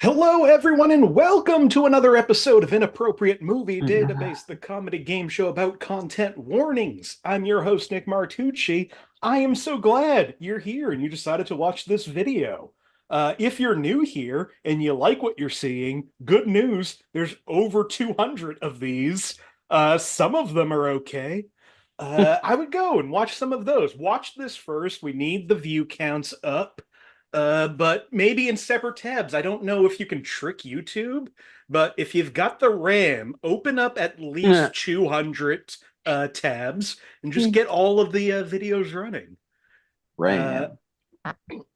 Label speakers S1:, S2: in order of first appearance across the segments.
S1: Hello, everyone, and welcome to another episode of Inappropriate Movie Database, the comedy game show about content warnings. I'm your host, Nick Martucci. I am so glad you're here and you decided to watch this video. If you're new here and you like what you're seeing, good news, there's over 200 of these. Some of them are okay. I would go and watch some of those. Watch this first. We need the view counts up. But maybe in separate tabs. I don't know if you can trick YouTube, but if you've got the RAM, open up at least 200 tabs and just get all of the videos running.
S2: RAM.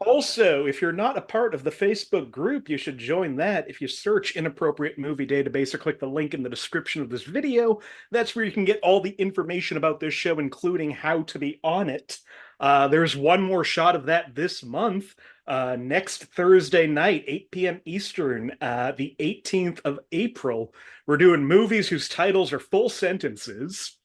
S1: Also, if you're not a part of the Facebook group, you should join that. If you search Inappropriate Movie Database or click the link in the description of this video, that's where you can get all the information about this show, including how to be on it. There's one more shot of that this month. Next Thursday night, 8 p.m. Eastern, the 18th of April, we're doing movies whose titles are full sentences.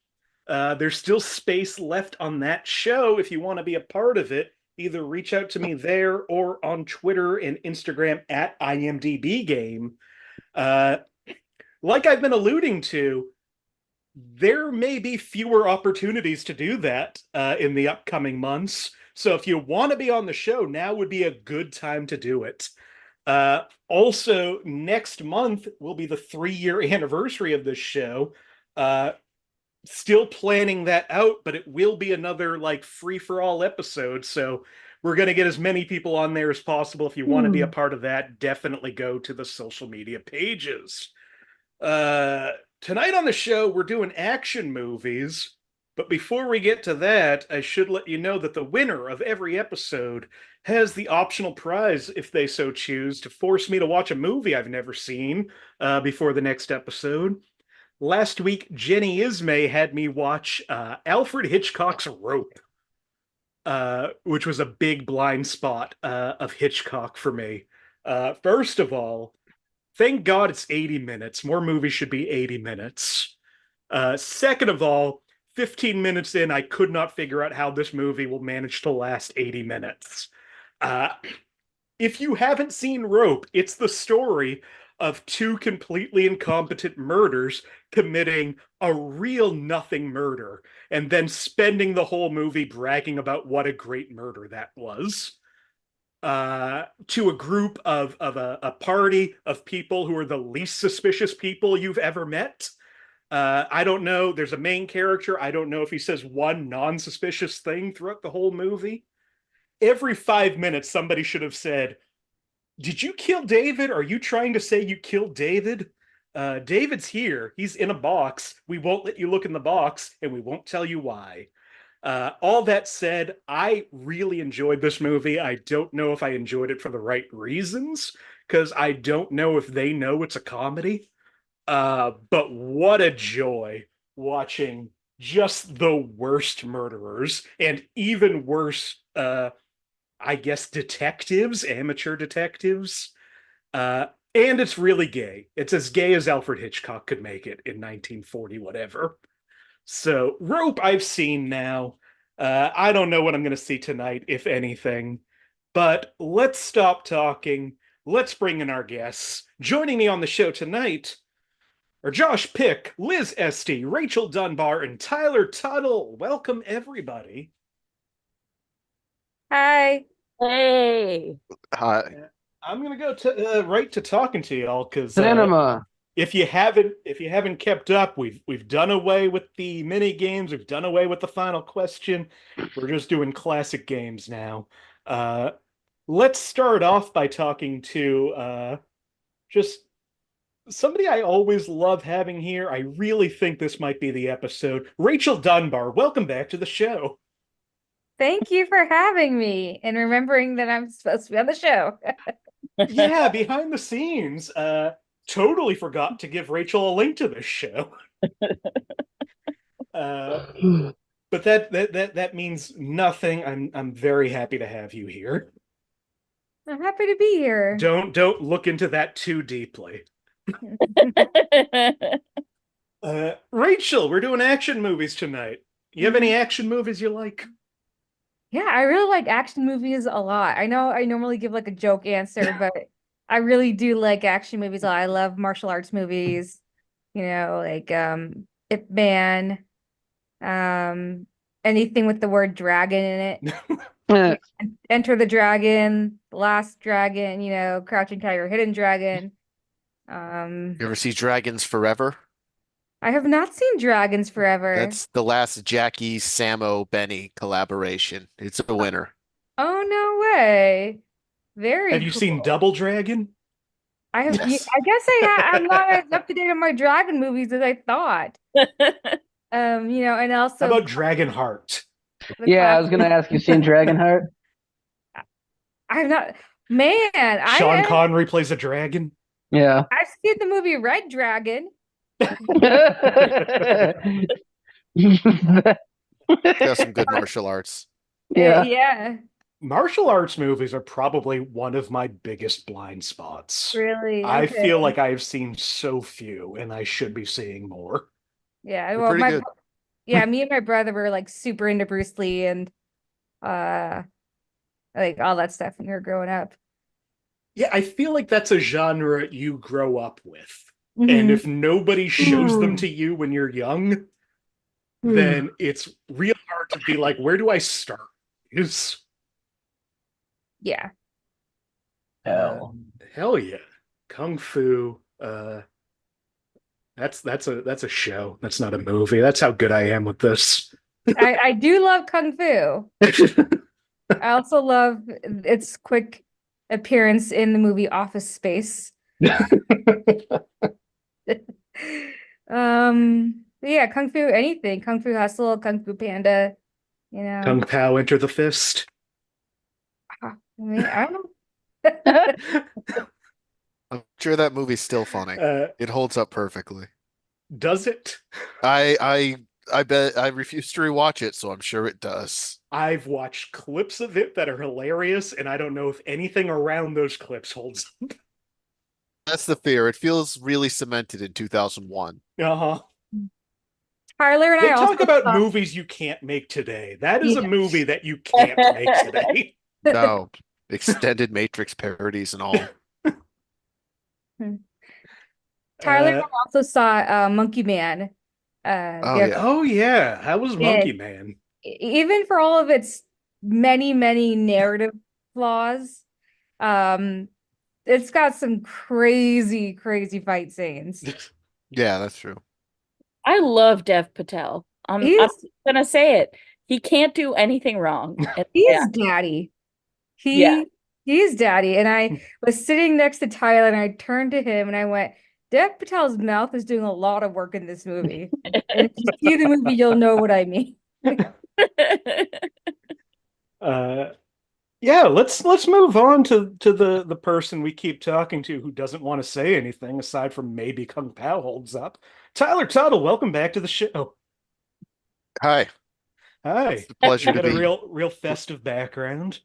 S1: There's still space left on that show if you want to be a part of it. Either reach out to me there or on Twitter and Instagram at IMDb Game. Like I've been alluding to, there may be fewer opportunities to do that in the upcoming months. So if you want to be on the show, now would be a good time to do it. Also, next month will be the 3-year anniversary of this show. Still planning that out, but it will be another like free for all episode. So we're going to get as many people on there as possible. If you want to be a part of that, definitely go to the social media pages. Tonight on the show, we're doing action movies. But before we get to that, I should let you know that the winner of every episode has the optional prize, if they so choose, to force me to watch a movie I've never seen before the next episode. Last week, Jenny Ismay had me watch Alfred Hitchcock's Rope, which was a big blind spot of Hitchcock for me. First of all, thank God it's 80 minutes. More movies should be 80 minutes. Second of all, 15 minutes in, I could not figure out how this movie will manage to last 80 minutes. If you haven't seen Rope, it's the story of two completely incompetent murders committing a real nothing murder and then spending the whole movie bragging about what a great murder that was. To a group of a party of people who are the least suspicious people you've ever met. I don't know. There's a main character. I don't know if he says one non-suspicious thing throughout the whole movie. Every 5 minutes, somebody should have said, "Did you kill David? Are you trying to say you killed David? David's here. He's in a box. We won't let you look in the box, and we won't tell you why." All that said, I really enjoyed this movie. I don't know if I enjoyed it for the right reasons, because I don't know if they know it's a comedy. But what a joy watching just the worst murderers and even worse, I guess, detectives, amateur detectives. And it's really gay. It's as gay as Alfred Hitchcock could make it in 1940, whatever. So, Rope I've seen now. I don't know what I'm going to see tonight, if anything. But let's stop talking. Let's bring in our guests. Joining me on the show tonight are Josh Pick, Liz Estey, Rachel Dunbar, and Tyler Tuttle. Welcome, everybody.
S3: Hi.
S2: Hey.
S1: I'm gonna go to right to talking to y'all because
S2: Cinema.
S1: if you haven't kept up, we've done away with the mini games. We've done away with the final question. We're just doing classic games now. Let's start off by talking to just somebody I always love having here. I really think this might be the episode. Rachel Dunbar, welcome back to the show.
S3: Thank you for having me and remembering that I'm supposed to be on the show.
S1: Yeah, behind the scenes. Totally forgot to give Rachel a link to this show. But that means nothing. I'm very happy to have you here.
S3: I'm happy to be here.
S1: Don't look into that too deeply. Rachel, we're doing action movies tonight. You have any action movies you like?
S3: Yeah, I really like action movies a lot. I know I normally give like a joke answer, but I really do like action movies a lot. I love martial arts movies, like Ip Man, um, anything with the word dragon in it. Enter the Dragon, The Last Dragon, Crouching Tiger, Hidden Dragon.
S4: You ever see Dragons Forever?
S3: I have not seen Dragons Forever.
S4: That's the last Jackie Samo Benny collaboration. It's a winner.
S3: Oh, no way. Very
S1: Have you seen
S3: cool.
S1: Double Dragon?
S3: I have.
S4: Yes.
S3: I guess I'm not as up to date on my dragon movies as I thought. And
S1: How
S3: also
S1: about Dragonheart?
S3: the
S2: Yeah, I was
S3: classic.
S2: gonna ask you seen Dragonheart?
S3: I've not. Man,
S1: Sean Connery plays a dragon.
S2: Yeah.
S3: I've seen the movie Red Dragon.
S4: Got some good martial arts.
S2: Yeah.
S3: Yeah,
S1: Martial arts movies are probably one of my biggest blind spots.
S3: really.
S1: I
S3: Okay.
S1: feel like I've seen so few, and I should be seeing more.
S3: Yeah,
S4: They're
S3: well,
S4: pretty good.
S3: me and my brother were like super into Bruce Lee and uh like all that stuff when we were growing up.
S1: Yeah, I feel like that's a genre you grow up with. And
S3: Mhm.
S1: if nobody shows them to you when you're young, then it's real hard to be like, where do I start?
S3: Yeah.
S2: Hell.
S1: Hell yeah. Kung Fu. That's a show. That's not a movie. That's how good I am with this.
S3: I do love Kung Fu. I also love its quick appearance in the movie Office Space. Yeah, Kung Fu anything. Kung Fu Hustle, Kung Fu Panda,
S1: Kung Pao Enter the Fist.
S3: I mean, I don't know.
S4: I'm sure that movie's still funny. It holds up perfectly.
S1: Does it?
S4: I bet I refuse to rewatch it, so I'm sure it does.
S1: I've watched clips of it that are hilarious, and I don't know if anything around those clips holds up.
S4: That's the fear. It feels really cemented in 2001.
S1: Uh-huh.
S3: Tyler and
S1: They
S3: I also
S1: talk about
S3: saw-
S1: movies you can't make today. That is a
S3: Yes.
S1: movie that you can't make today.
S4: No, extended Matrix parodies and all.
S3: Tyler and I also saw Monkey Man.
S4: Oh,
S3: the
S4: yeah.
S1: Oh yeah, how was Monkey Man?
S3: Even for all of its many, many narrative flaws, it's got some crazy, crazy fight scenes.
S4: Yeah, that's true.
S5: I love Dev Patel. I'm gonna say it. He can't do anything wrong.
S3: He's daddy. He's daddy. And I was sitting next to Tyler and I turned to him and I went, Dev Patel's mouth is doing a lot of work in this movie. And if you see the movie, you'll know what I mean.
S1: Yeah, let's move on to the person we keep talking to who doesn't want to say anything aside from maybe Kung Pao holds up. Tyler Tuttle, welcome back to the show.
S4: Hi.
S1: Hi.
S4: It's a pleasure
S1: You
S4: to
S1: got a
S4: be.
S1: real festive background.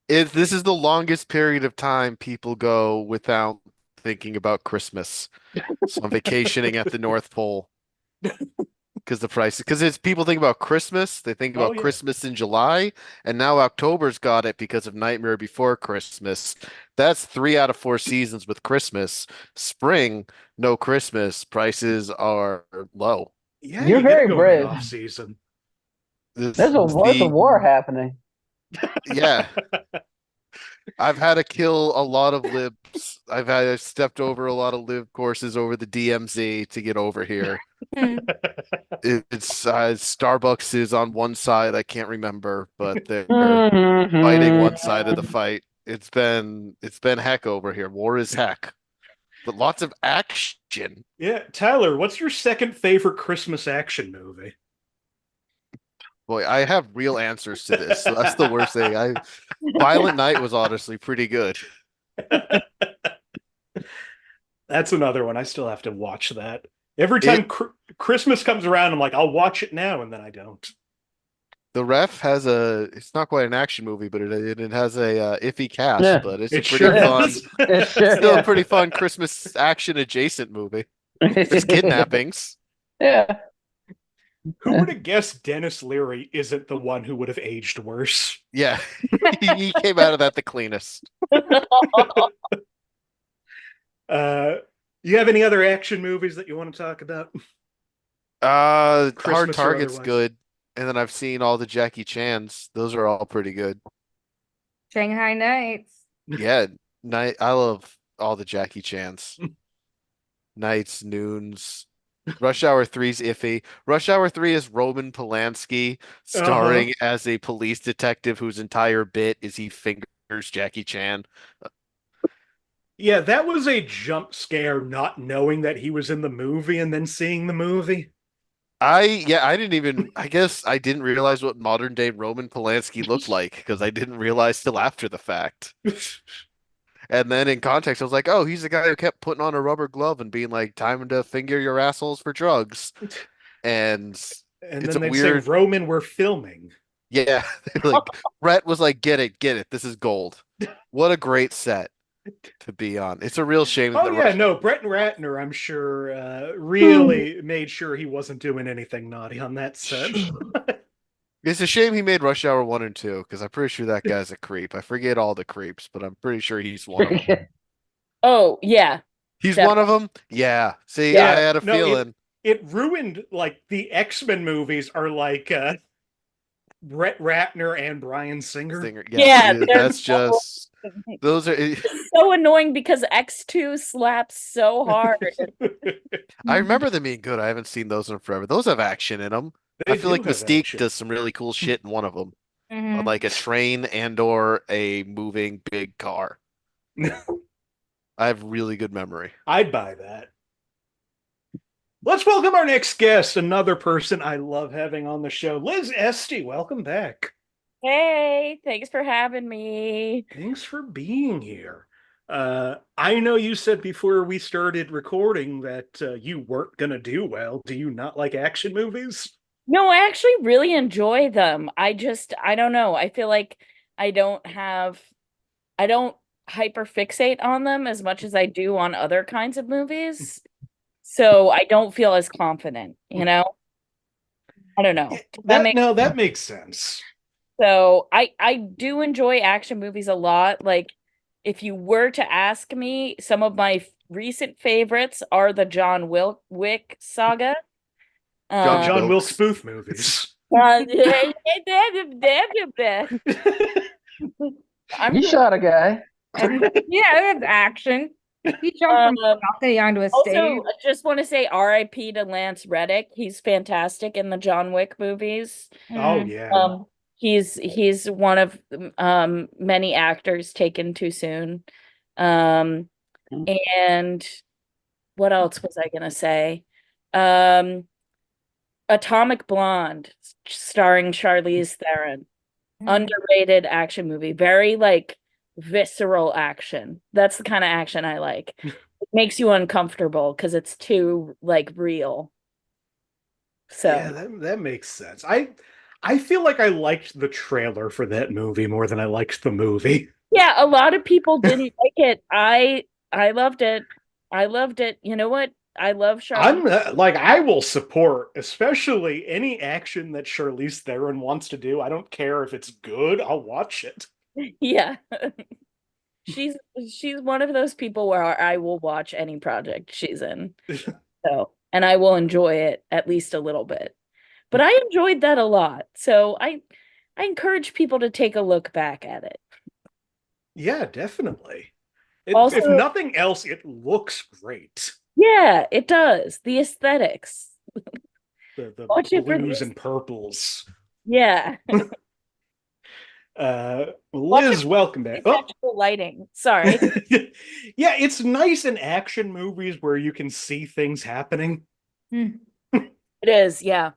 S4: This is the longest period of time people go without thinking about Christmas. So I'm vacationing at the North Pole because it's people think about Christmas, they think about
S1: yeah.
S4: Christmas in July, and now October's got it because of Nightmare Before Christmas. That's 3 out of 4 seasons with Christmas. Spring, no Christmas. Prices are low.
S1: Yeah,
S2: You're
S1: you get
S2: very
S1: to go in
S2: brave.
S1: the off season.
S2: There's a war happening.
S4: Yeah. I've had to kill a lot of libs. I've stepped over a lot of lib courses over the DMZ to get over here. It's Starbucks is on one side. I can't remember, but they're fighting one side of the fight. It's been heck over here. War is heck, but lots of action.
S1: Yeah, Tyler, what's your second favorite Christmas action movie?
S4: Boy, I have real answers to this. So that's the worst thing. Violent Night was honestly pretty good.
S1: That's another one. I still have to watch that. Every time Christmas comes around, I'm like, I'll watch it now, and then I don't.
S4: The Ref has it's not quite an action movie, but it has a iffy cast,
S2: Yeah.
S4: but it's
S1: It
S4: a pretty
S1: sure
S4: fun,
S1: does.
S4: still a pretty fun Christmas action adjacent movie. There's kidnappings.
S2: Yeah.
S1: Who would have guessed Dennis Leary isn't the one who would have aged worse?
S4: Yeah, he came out of that the cleanest.
S1: You have any other action movies that you want to talk about?
S4: Hard
S1: Christmas or
S4: Target's
S1: otherwise?
S4: good, and then I've seen all the Jackie Chans. Those are all pretty good.
S3: Shanghai Nights.
S4: Yeah, I love all the Jackie Chans. Nights, Noons. Rush Hour 3's iffy. Rush Hour 3 is Roman Polanski starring as a police detective whose entire bit is he fingers Jackie Chan.
S1: Yeah, that was a jump scare not knowing that he was in the movie and then seeing the movie.
S4: I guess I didn't realize what modern day Roman Polanski looked like because I didn't realize till after the fact. And then in context, I was like, oh, he's the guy who kept putting on a rubber glove and being like, time to finger your assholes for drugs. And
S1: And
S4: it's
S1: then
S4: a
S1: they'd
S4: weird,
S1: say, Roman, we're filming.
S4: yeah. Like Brett was like, get it. This is gold. What a great set to be on. It's a real shame
S1: Oh,
S4: that
S1: yeah, no, Brett Ratner, I'm sure, really made sure he wasn't doing anything naughty on that set.
S4: It's a shame he made Rush Hour 1 and 2 because I'm pretty sure that guy's a creep. I forget all the creeps, but I'm pretty sure he's one of them.
S5: Oh, yeah.
S4: He's
S5: Definitely.
S4: one of them? Yeah. See,
S1: Yeah,
S4: I had a
S1: no,
S4: feeling.
S1: It ruined, like, the X-Men movies are like Brett Ratner and Bryan Singer.
S5: Yeah,
S4: That's just those are
S5: It's so annoying because X2 slaps so hard.
S4: I remember them being good. I haven't seen those in forever. Those have action in them.
S1: They
S4: I feel
S1: do
S4: like
S1: have
S4: Mystique
S1: action.
S4: does some really cool shit in one of them, on
S3: Mhm.
S4: like a train and or a moving big car. I have really good memory.
S1: I'd buy that. Let's welcome our next guest, another person I love having on the show, Liz Estey. Welcome back.
S5: Hey, thanks for having me.
S1: Thanks for being here. I know you said before we started recording that you weren't going to do well. Do you not like action movies?
S5: No, I actually really enjoy them. I don't know. I feel like I don't hyper fixate on them as much as I do on other kinds of movies. So I don't feel as confident, you know? I don't know.
S1: That makes sense.
S5: So I do enjoy action movies a lot. Like if you were to ask me, some of my recent favorites are the John Wick saga.
S1: John Wilkes Booth movies.
S2: You shot a guy.
S3: Yeah, that's action. He jumped from balcony onto a stage.
S5: Also, I just want to say R.I.P. to Lance Reddick. He's fantastic in the John Wick movies.
S1: Oh yeah.
S5: He's one of many actors taken too soon. And what else was I gonna say? Atomic Blonde, starring Charlize Theron. Underrated action movie. Very like visceral action. That's the kind of action I like. It makes you uncomfortable because it's too like real. So
S1: yeah, that makes sense. I feel like I liked the trailer for that movie more than I liked the movie.
S5: yeah, a lot of people didn't like it. I loved it. I loved it. You know what? I love Charlize.
S1: I will support, especially any action that Charlize Theron wants to do. I don't care if it's good. I'll watch it.
S5: Yeah. She's one of those people where I will watch any project she's in. So, and I will enjoy it at least a little bit. But I enjoyed that a lot. So I encourage people to take a look back at it.
S1: Yeah, definitely.
S5: Also,
S1: if nothing else, it looks great.
S5: Yeah, it does. The aesthetics.
S1: The blues and purples.
S5: Yeah.
S1: Liz, welcome back.
S5: Lighting. Sorry.
S1: Yeah, it's nice in action movies where you can see things happening.
S5: It is, yeah.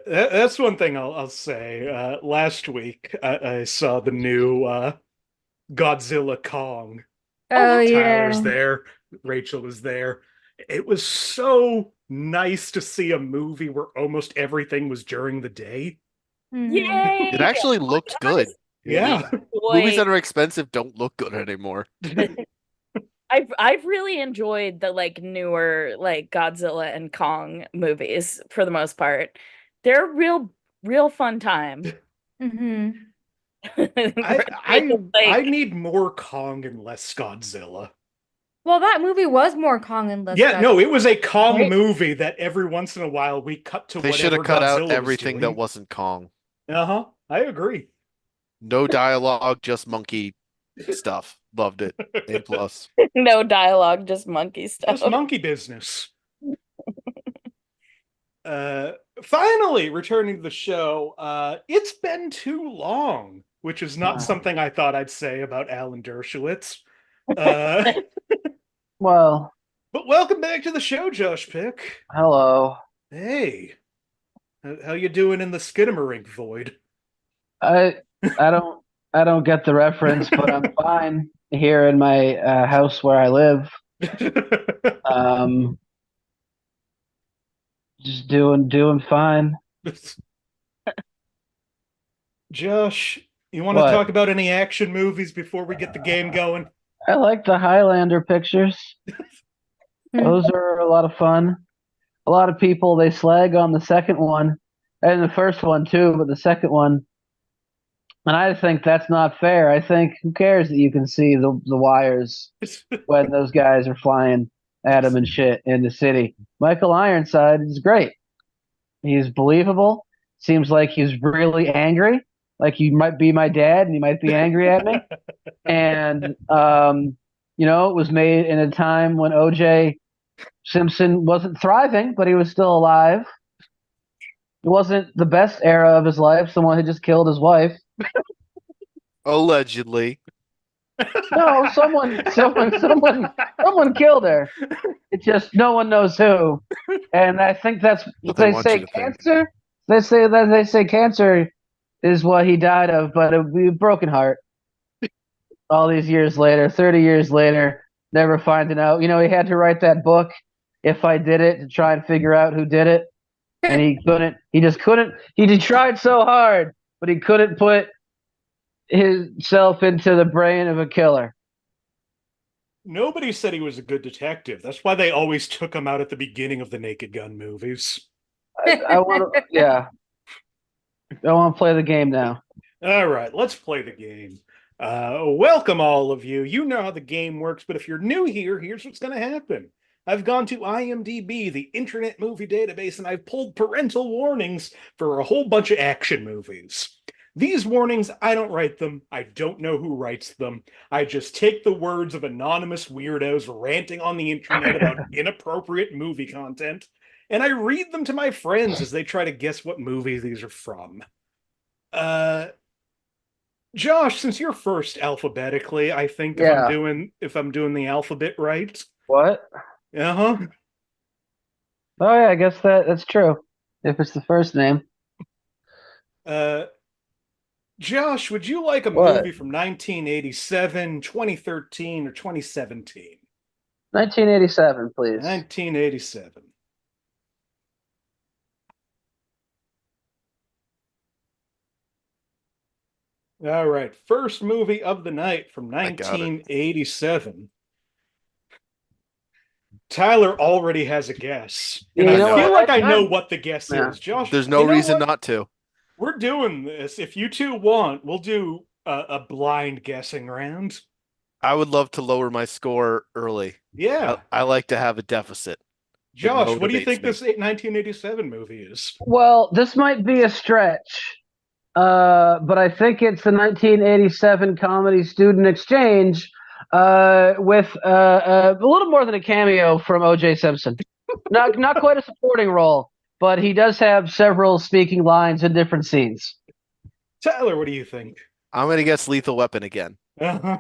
S1: That's one thing I'll say. Last week, I saw the new Godzilla Kong.
S3: Oh, yeah.
S1: Tyler's there. Rachel was there. It was so nice to see a movie where almost everything was during the day.
S5: Yay!
S4: It actually looked good.
S1: Yeah.
S4: Movies that are expensive don't look good anymore.
S5: I've really enjoyed the like newer like Godzilla and Kong movies for the most part. They're real fun time.
S3: Hmm.
S1: I need more Kong and less Godzilla.
S3: Well, that movie was more Kong and less
S1: Yeah, no,
S3: Godzilla,
S1: it was a Kong
S3: right?
S1: movie that every once in a while we cut to
S4: They should have
S1: whatever
S4: cut out
S1: Godzilla was
S4: everything that
S1: doing.
S4: wasn't Kong.
S1: Uh-huh. I agree.
S4: No dialogue, just monkey stuff. Loved it. A plus.
S5: No dialogue, just monkey stuff.
S1: Just monkey business. Finally returning to the show. It's been too long, which is not something I thought I'd say about Alan Dershowitz.
S2: Well,
S1: But welcome back to the show, Josh Pick.
S2: hello.
S1: Hey, how you doing in the Skinamarink void?
S2: I I don't get the reference, but I'm fine here in my house where I live. Um, just doing fine.
S1: Josh, you want to
S2: What?
S1: talk about any action movies before we get the game going?
S2: I like the Highlander pictures. Those are a lot of fun. A lot of people they slag on the second one and the first one too, but the second one, and I think that's not fair. I think who cares that you can see the wires when those guys are flying at him and shit in the city. Michael Ironside is great. He's believable. Seems like he's really angry. Like you might be my dad and you might be angry at me. And it was made in a time when OJ Simpson wasn't thriving, but he was still alive. It wasn't the best era of his life. Someone had just killed his wife.
S4: Allegedly.
S2: No, someone killed her. It just no one knows who. And I think that's
S4: What they
S2: they
S4: want
S2: say
S4: you to think.
S2: cancer. They say cancer is what he died of, but it would be a broken heart. All these years later, 30 years later, never finding out. He had to write that book, If I Did It, to try and figure out who did it. And he couldn't. He just couldn't. He tried so hard, but he couldn't put himself into the brain of a killer.
S1: Nobody said he was a good detective. That's why they always took him out at the beginning of the Naked Gun movies.
S2: I want to, yeah. I want to play the game now.
S1: All right, let's play the game. Welcome, all of you. You know how the game works, but if you're new here, here's what's going to happen. I've gone to IMDb, the Internet Movie Database, and I've pulled parental warnings for a whole bunch of action movies. These warnings, I don't write them. I don't know who writes them. I just take the words of anonymous weirdos ranting on the internet about inappropriate movie content, and I read them to my friends as they try to guess what movie these are from. Josh, since you're first alphabetically, I think if
S2: Yeah.
S1: I'm doing the alphabet right.
S2: What?
S1: Uh-huh.
S2: Oh yeah, I guess that's true. If it's the first name.
S1: Josh, would you like a
S2: What?
S1: movie from 1987, 2013, or 2017?
S2: 1987, please.
S1: 1987. All right, first movie of the night from
S4: I got it.
S1: 1987. Tyler already has a guess. And
S2: You
S1: I
S2: know
S1: feel
S2: what?
S1: like I know what the guess
S2: Yeah.
S1: is. Josh,
S4: There's no
S1: you know
S4: reason
S1: what?
S4: not to.
S1: We're doing this. If you two want, we'll do a blind guessing round.
S4: I would love to lower my score early.
S1: Yeah.
S4: I like to have a deficit.
S1: Josh, what do you
S4: motivates
S1: think
S4: me.
S1: this 1987 movie is?
S2: Well, this might be a stretch, but I think it's the 1987 comedy Student Exchange with a little more than a cameo from O.J. Simpson. Not quite a supporting role, but he does have several speaking lines in different scenes.
S1: Tyler, what do you think?
S4: I'm going to guess Lethal Weapon again.
S1: Uh-huh.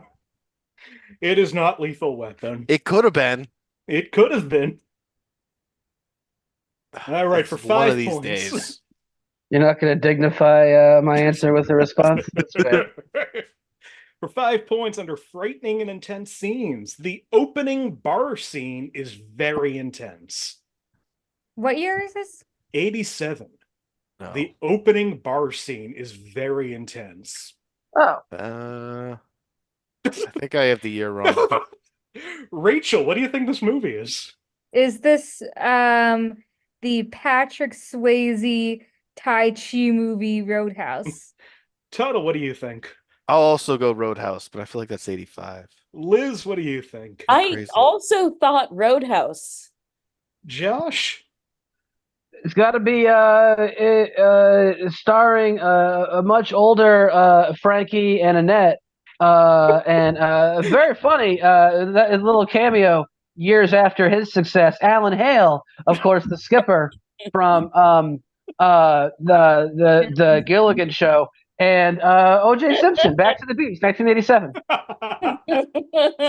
S1: It is not Lethal Weapon.
S4: It could have been.
S1: It could have been. All right,
S4: It's
S1: for
S4: one
S1: 5
S4: of these
S1: points.
S4: days.
S2: You're not going to dignify my answer with a response? That's fair.
S1: For 5 points under frightening and intense scenes, the opening bar scene is very intense.
S3: What year is this?
S1: 87.
S4: No.
S1: The opening bar scene is very intense.
S2: Oh,
S4: I think I have the year wrong.
S1: Rachel, what do you think this movie is?
S3: Is this the Patrick Swayze Tai Chi movie Roadhouse?
S1: Tuttle, what do you think?
S4: I'll also go Roadhouse, but I feel like that's 85.
S1: Liz, what do you think?
S5: I
S4: Crazy.
S5: also thought Roadhouse.
S1: Josh?
S2: It's got to be starring a much older Frankie and Annette, and very funny that little cameo years after his success. Alan Hale, of course, the skipper from the Gilligan Show, and O.J. Simpson, Back to the Beach, 1987.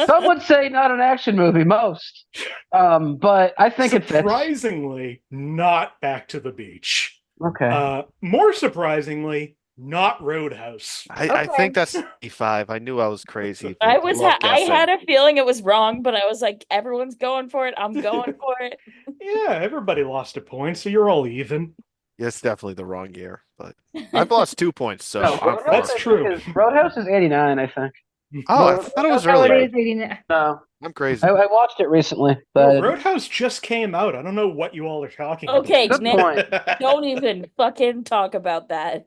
S2: Some would say not an action movie, most, but I think it fits.
S1: Surprisingly, not Back to the Beach.
S2: Okay.
S1: More surprisingly, not Roadhouse.
S4: I think that's 85. I knew I was crazy.
S5: I had a feeling it was wrong, but I was like, everyone's going for it. I'm going for it.
S1: Yeah, everybody lost a point, so you're all even.
S4: Yeah, it's definitely the wrong year, but I've lost 2 points, so
S2: No,
S4: I'm
S1: That's
S4: fine.
S1: true.
S2: Roadhouse is 89, I think.
S4: Oh, I thought it was
S3: Oh, it
S4: earlier.
S3: is 89.
S2: No,
S4: I'm crazy.
S2: I watched it recently,
S1: Well,
S2: but
S1: Roadhouse just came out. I don't know what you all are talking
S5: Okay,
S1: about.
S2: good point.
S5: Don't even fucking talk about that.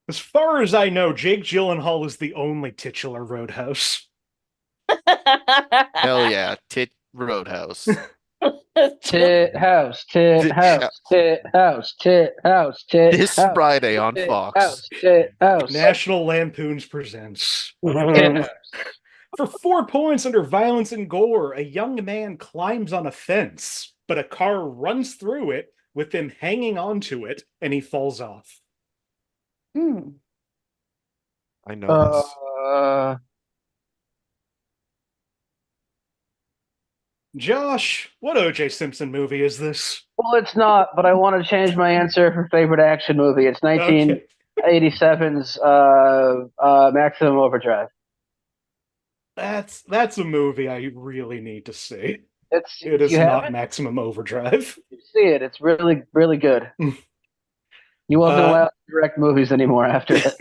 S1: As far as I know, Jake Gyllenhaal is the only titular Roadhouse.
S4: Hell yeah, Tit Roadhouse.
S2: Tit house, tit house, tit house, tit house, tit
S4: This
S2: house,
S4: Friday on
S2: tit
S4: Fox.
S2: house, tit house.
S1: National Lampoons presents.
S2: Tit house.
S1: For 4 points under violence and gore, a young man climbs on a fence, but a car runs through it with him hanging onto it, and he falls off.
S4: I know this.
S1: Josh, what O.J. Simpson movie is this?
S2: Well, it's not, but I want to change my answer for favorite action movie. It's
S1: Okay.
S2: 1987's Maximum Overdrive.
S1: That's a movie I really need to see. It is
S2: You
S1: not
S2: haven't?
S1: Maximum Overdrive.
S2: You see it. It's really, really good. You wasn't allowed to direct movies anymore after it.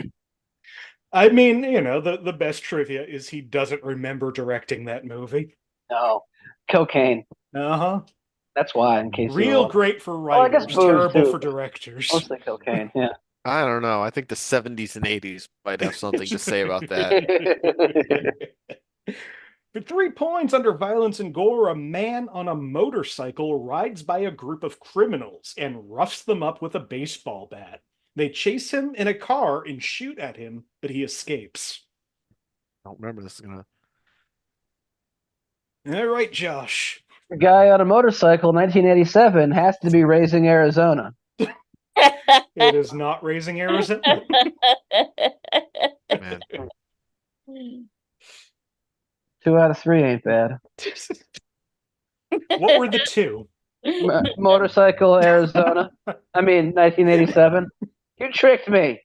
S1: I mean, the best trivia is he doesn't remember directing that movie.
S2: No. Cocaine.
S1: Uh-huh.
S2: That's why, in case you
S1: Real
S2: were
S1: great for
S2: I guess
S1: writers,
S2: booze,
S1: terrible
S2: too,
S1: for
S2: but
S1: directors.
S2: mostly cocaine, yeah.
S4: I don't know. I think the 70s and 80s might have something to say about that.
S1: For 3 points under violence and gore, a man on a motorcycle rides by a group of criminals and roughs them up with a baseball bat. They chase him in a car and shoot at him, but he escapes.
S4: I don't remember this is gonna.
S1: All right, Josh.
S2: The guy on a motorcycle, 1987, has to be Raising Arizona.
S1: It is not Raising Arizona.
S4: Man.
S2: 2 out of 3 ain't bad.
S1: What were the two?
S2: Motorcycle, Arizona. 1987. You tricked me.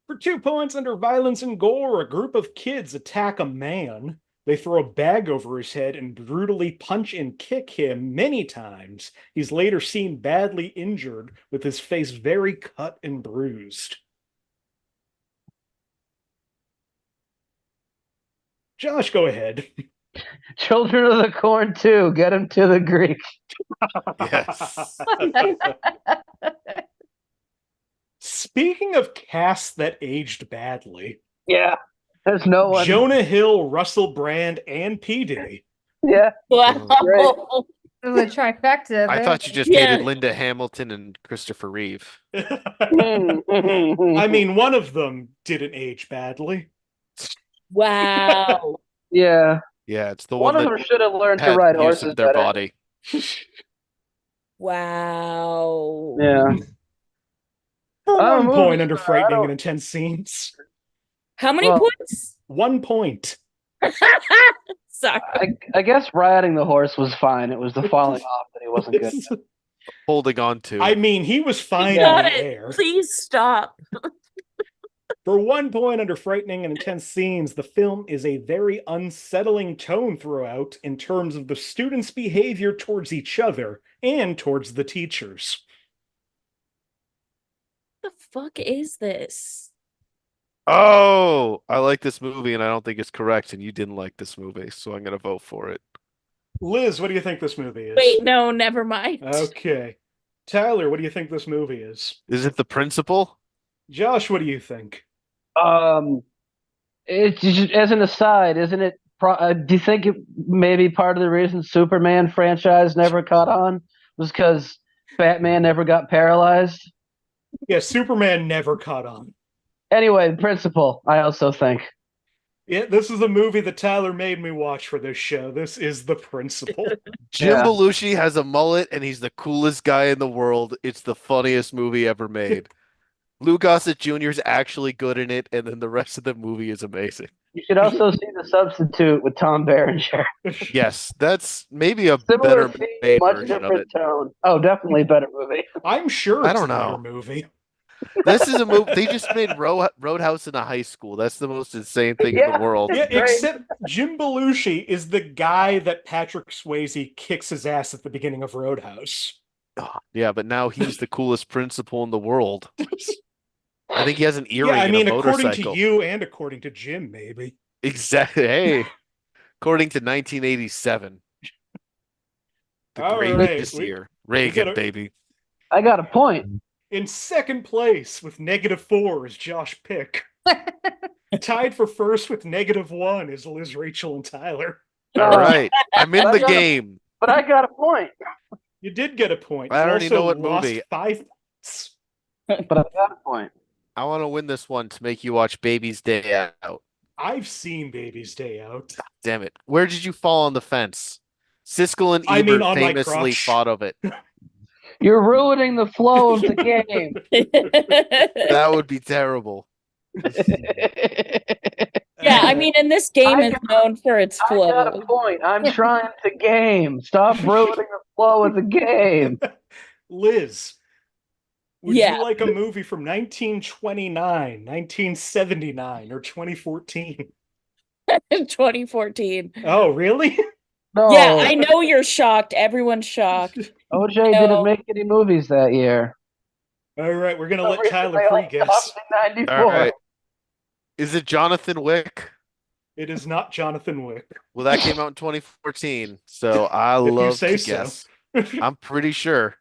S1: For 2 points under violence and gore, a group of kids attack a man. They throw a bag over his head and brutally punch and kick him many times. He's later seen badly injured, with his face very cut and bruised. Josh, go ahead.
S2: Children of the Corn 2. Get him to the Greek.
S4: Yes.
S1: Speaking of casts that aged badly,
S2: Yeah. There's no one.
S1: Jonah Hill, Russell Brand, and P. Diddy.
S2: Yeah.
S5: Wow.
S3: It was a trifecta.
S4: I thought you just
S5: Yeah.
S4: hated Linda Hamilton and Christopher Reeve.
S1: I mean, one of them didn't age badly.
S5: Wow.
S2: Yeah.
S4: Yeah, it's the
S2: One
S4: one
S2: of
S4: that
S2: them should have learned to
S4: had
S2: ride
S4: use
S2: horses
S4: of their
S2: better.
S4: body.
S5: Wow.
S2: Yeah.
S1: For
S2: Oh,
S1: 1
S2: movies,
S1: point under
S2: I
S1: frightening
S2: don't-
S1: and intense scenes.
S5: How many
S2: Well-
S5: points?
S1: 1 point.
S5: Sorry.
S2: I guess riding the horse was fine. It was the falling off that he wasn't good at.
S4: Holding on to.
S1: I mean, he was fine in
S5: Got
S1: the
S5: it.
S1: air.
S5: Please stop.
S1: For 1 point under frightening and intense scenes, the film is a very unsettling tone throughout in terms of the students' behavior towards each other and towards the teachers.
S5: What the fuck is this?
S4: Oh, I like this movie, and I don't think it's correct, and you didn't like this movie, so I'm gonna vote for it.
S1: Liz, what do you think this movie is?
S5: Wait, no, never mind.
S1: Okay. Tyler, what do you think this movie is?
S4: Is it The Principal?
S1: Josh, what do you think?
S2: It's just, as an aside, isn't it? Do you think it maybe part of the reason Superman franchise never caught on was because Batman never got paralyzed?
S1: Yeah, Superman never caught on.
S2: Anyway, the principal, I also think.
S1: Yeah, this is a movie that Tyler made me watch for this show. This is The Principal.
S4: Jim
S2: Yeah.
S4: Belushi has a mullet, and he's the coolest guy in the world. It's the funniest movie ever made. Lou Gossett Jr. is actually good in it, and then the rest of the movie is amazing.
S2: You should also see The Substitute with Tom Berenger.
S4: Yes, that's maybe a
S2: Similar
S4: better
S2: theme,
S4: made
S2: much
S4: version of
S2: different
S4: it.
S2: tone. Oh, definitely a better movie.
S1: I'm sure
S4: I
S1: it's
S4: don't
S1: a better
S4: know.
S1: movie.
S4: This is a movie. They just made Roadhouse in a high school. That's the most insane thing in
S2: Yeah.
S4: the world.
S1: Yeah,
S2: Great.
S1: except Jim Belushi is the guy that Patrick Swayze kicks his ass at the beginning of Roadhouse.
S4: Yeah, but now he's the coolest principal in the world. I think he has an earring
S1: Yeah, I
S4: and
S1: mean,
S4: a
S1: according
S4: motorcycle.
S1: to you and according to Jim, maybe.
S4: Exactly. Hey, according to 1987, the
S1: All right,
S4: greatest
S1: we
S4: year.
S1: got
S4: Reagan,
S1: a-
S4: baby.
S2: I got a point.
S1: In second place with -4 is Josh Pick. Tied for first with -1 is Liz, Rachel, and Tyler.
S4: All right, I'm in the game.
S2: But I got a point.
S1: You did get a point.
S4: I
S1: You
S4: already
S1: also
S4: know what
S1: lost
S4: movie.
S1: 5 points.
S2: But I got a point.
S4: I want to win this one to make you watch Baby's Day Out.
S1: I've seen Baby's Day Out.
S4: Damn it. Where did you fall on the fence? Siskel and
S1: I mean,
S4: Ebert
S1: on my
S4: famously
S1: crotch.
S4: fought of it.
S2: You're ruining the flow of the game.
S4: That would be terrible.
S5: Yeah, I mean, and this game
S2: I
S5: is
S2: got-
S5: known for its
S2: I got a
S5: flow.
S2: point. I'm trying to game. Stop ruining the flow of the game.
S1: Liz, would
S5: Yeah.
S1: you like a movie from 1929, 1979, or 2014?
S5: 2014.
S1: Oh, really?
S2: No,
S5: Yeah, I know you're shocked. Everyone's shocked.
S2: OJ
S5: No.
S2: didn't make any movies that year.
S1: All right, we're going to
S2: So
S1: let
S2: recently,
S1: Tyler
S2: I
S1: pre-guess.
S2: stopped in 94.
S4: All right. Is it Jonathan Wick?
S1: It is not Jonathan Wick.
S4: Well, that came out in 2014, so I
S1: If you
S4: love
S1: say
S4: to
S1: so.
S4: guess. I'm pretty sure.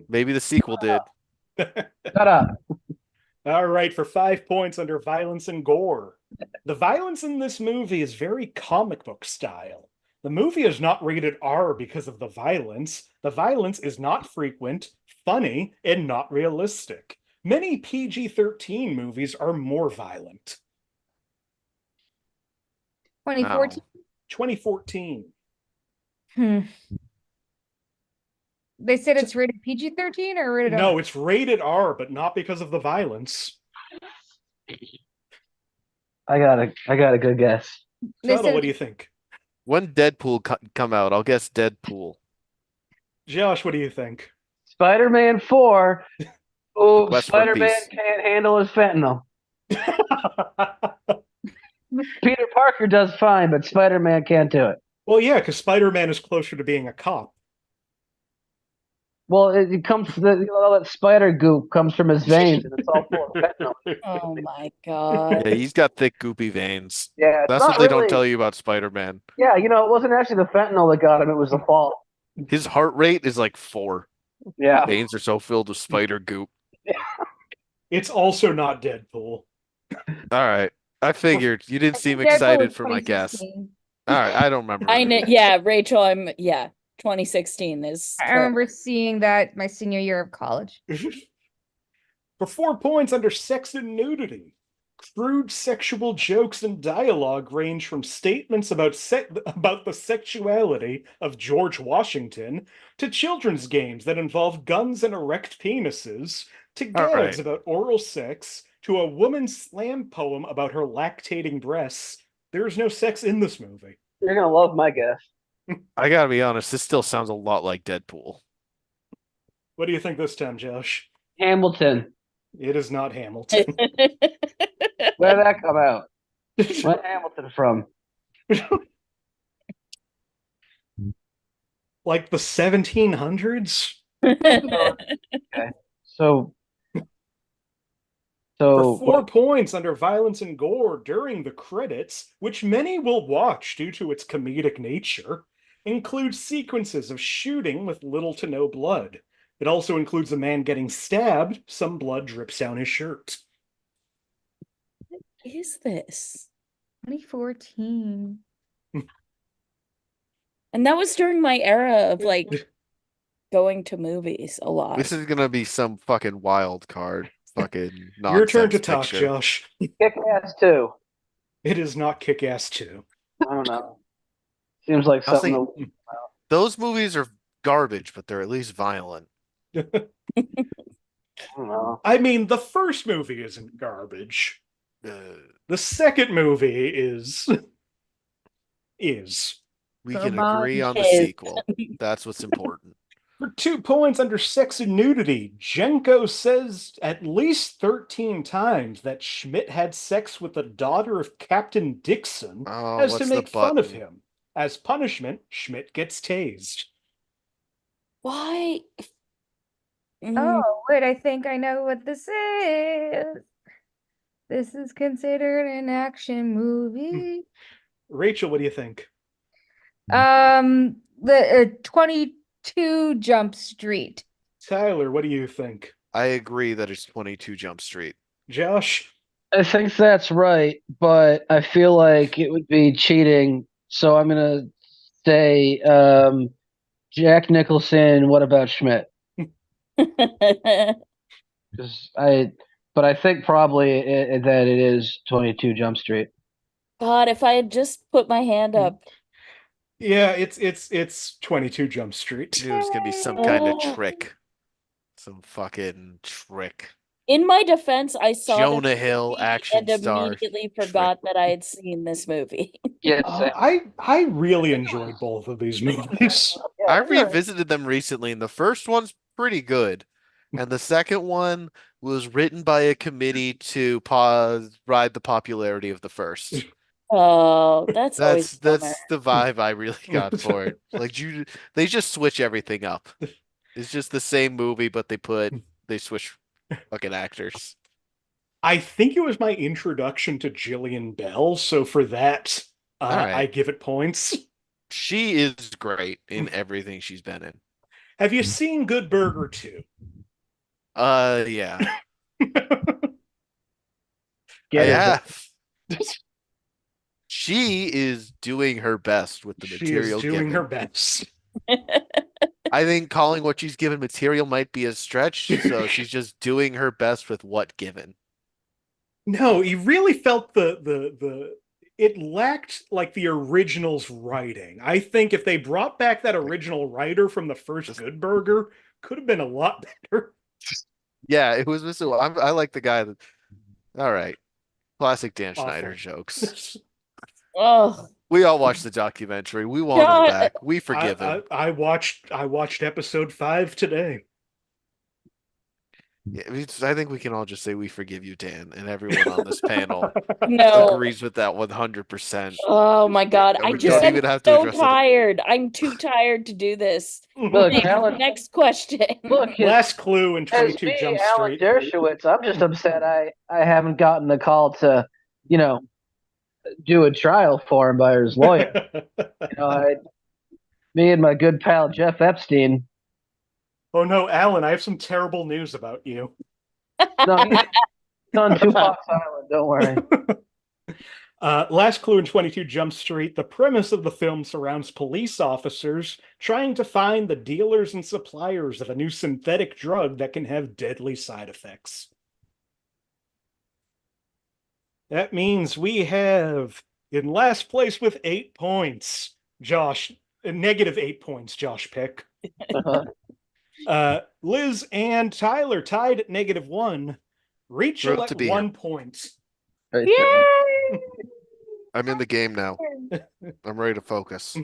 S4: Maybe the sequel did.
S2: Shut up.
S1: All right, for 5 points under violence and gore. The violence in this movie is very comic book style. The movie is not rated R because of the violence. The violence is not frequent, funny, and not realistic. Many PG-13 movies are more violent.
S3: 2014.
S1: 2014.
S3: They said it's rated PG-13 or rated
S1: No,
S3: R?
S1: it's rated R, but not because of the violence.
S2: I got a good guess.
S3: They
S1: Tuttle,
S3: said
S1: what do you think?
S4: When Deadpool come out, I'll guess Deadpool.
S1: Josh, what do you think?
S2: Spider-Man 4. Oh,
S4: Quest for
S2: Spider-Man
S4: Peace.
S2: can't handle his fentanyl. Peter Parker does fine, but Spider-Man can't do it.
S1: Well, yeah, because Spider-Man is closer to being a cop.
S2: Well, it comes all that spider goop comes from his veins, and it's all full of fentanyl.
S5: Oh my god.
S4: Yeah, he's got thick, goopy veins.
S2: Yeah, it's
S4: That's
S2: not
S4: what they don't
S2: really-
S4: tell you about Spider-Man.
S2: Yeah, it wasn't actually the fentanyl that got him; it was the fall.
S4: His heart rate is like 4.
S2: Yeah,
S4: Veins are so filled with spider goop.
S1: It's also not Deadpool.
S4: All right. I figured you didn't seem
S3: Deadpool
S4: excited
S3: was
S4: for my guess.
S3: 2016.
S4: All right, I don't remember.
S5: I know. Yeah, Rachel. 2016 is.
S3: I remember seeing that my senior year of college.
S1: For 4 points under sex and nudity. Crude sexual jokes and dialogue range from statements about the sexuality of George Washington to children's games that involve guns and erect penises to
S4: All
S1: gags
S4: right.
S1: about oral sex to a woman's slam poem about her lactating breasts. There's no sex in this movie.
S2: you're gonna love my guess.
S4: I gotta be honest, this still sounds a lot like Deadpool.
S1: What do you think this time, Josh?
S2: Hamilton.
S1: It is not Hamilton.
S2: Where did that come out? Where's Hamilton from?
S1: Like the 1700s?
S2: So
S1: For
S2: So
S1: 4 points under violence and gore during the credits, which many will watch due to its comedic nature, includes sequences of shooting with little to no blood. It also includes a man getting stabbed, some blood drips down his shirt.
S5: Is this?
S3: 2014.
S5: And that was during my era of like going to movies a lot.
S4: This is gonna be some fucking wild card, fucking
S1: Your turn to
S4: nonsense
S1: talk,
S4: picture.
S1: Josh.
S2: Kick-Ass 2.
S1: It is not Kick-Ass 2.
S2: I don't know. Seems like
S4: I'll
S2: something.
S4: say- Those movies are garbage, but they're at least violent.
S2: I don't know.
S1: I mean, the first movie isn't garbage.
S4: Uh,
S1: The second movie is.
S4: we
S3: So
S4: can
S3: Bob
S4: agree on the
S5: is-
S4: sequel. That's what's important.
S1: For 2 points under sex and nudity, Jenko says at least 13 times that Schmidt had sex with the daughter of Captain Dixon
S4: Oh,
S1: as to
S4: what's the
S1: make fun of
S4: button?
S1: him. As punishment, Schmidt gets tased.
S5: Why?
S3: Oh, wait, I think I know what this is. This is considered an action movie.
S1: Rachel, what do you think?
S3: The 22 Jump Street.
S1: Tyler, what do you think?
S4: I agree that it's 22 Jump Street.
S1: Josh?
S2: I think that's right, but I feel like it would be cheating. So I'm gonna say Jack Nicholson. What about Schmidt? But I think probably that it is 22 Jump Street.
S5: God, if I had just put my hand up.
S1: Yeah, it's 22 Jump Street.
S4: Knew it was gonna be some kind of trick. Some fucking trick.
S5: In my defense, I saw this
S4: Jonah Hill,
S5: movie
S4: action
S5: and
S4: star.
S5: immediately forgot that I had seen this movie.
S2: Yes.
S1: I really enjoyed both of these movies.
S4: I revisited them recently, and the first one's pretty good. And the second one was written by a committee to ride the popularity of the first.
S5: Oh, that's always
S4: That's the vibe I really got for it. Like they just switch everything up. It's just the same movie, but they switch fucking actors.
S1: I think it was my introduction to Jillian Bell, so for that,
S4: Alright.
S1: I give it points.
S4: She is great in everything she's been in.
S1: Have you seen Good Burger 2?
S4: Yeah. I
S2: Get it.
S4: have. She is doing her best with the
S1: She
S4: material
S1: is doing
S4: given.
S1: her best.
S4: I think calling what she's given material might be a stretch, so she's just doing her best with what given.
S1: No, you really felt the it lacked like the original's writing. I think if they brought back that original writer from the first Good Burger, could have been a lot better.
S4: Yeah, it was missing. I like the guy that. All right, classic Dan
S1: Awful.
S4: Schneider jokes.
S5: Oh,
S4: We all watched the documentary. We want him
S5: God.
S4: back. We forgive him.
S1: I watched episode 5 today.
S4: Yeah, I think we can all just say we forgive you, Dan, and everyone on this panel
S5: no.
S4: agrees with that 100%.
S5: Oh my God.
S4: And
S5: I
S4: we
S5: just
S4: don't
S5: am
S4: even have to
S5: so
S4: address it.
S5: tired. I'm too tired to do this.
S2: Look,
S5: Next,
S2: Alan.
S5: next question.
S2: Look,
S1: Last clue in
S2: as
S1: 22
S2: me,
S1: Jump
S2: Alan
S1: Street.
S2: Dershowitz, I'm just upset I haven't gotten the call to, do a trial for him by his lawyer. Me and my good pal Jeff Epstein.
S1: Oh no, Alan, I have some terrible news about you.
S2: No, he's on Tupac's Island. Don't worry.
S1: Last clue in 22 Jump Street. The premise of the film surrounds police officers trying to find the dealers and suppliers of a new synthetic drug that can have deadly side effects. That means we have in last place with 8 points, Josh. Negative 8 points, Josh Pick. Liz and Tyler tied at -1. Rachel
S4: Thrilled to
S1: at
S4: be
S1: 1
S4: here.
S1: point.
S5: Yay!
S4: I'm in the game now. I'm ready to focus.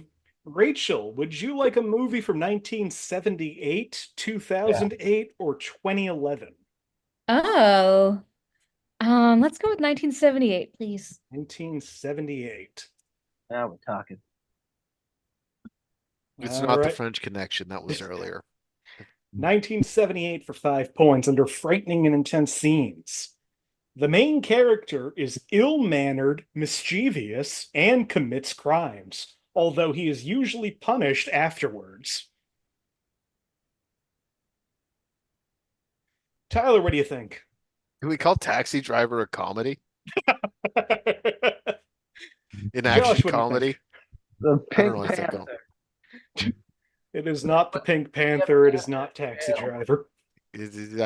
S1: Rachel, would you like a movie from 1978, 2008, or 2011?
S3: Oh. Let's go with 1978, please.
S1: 1978.
S2: Now we're talking.
S4: It's
S1: All
S4: not the
S1: right.
S4: French Connection. That was earlier.
S1: 1978 for 5 points under frightening and intense scenes. The main character is ill-mannered, mischievous, and commits crimes, although he is usually punished afterwards. Tyler, what do you think?
S4: Can we call Taxi Driver a comedy? An
S1: Josh,
S4: action
S1: what do you
S4: comedy?
S1: think?
S2: The
S4: I don't
S2: Pink
S4: know. I think
S2: Panther.
S1: It is not the Pink Panther. It is not Taxi Driver.
S4: I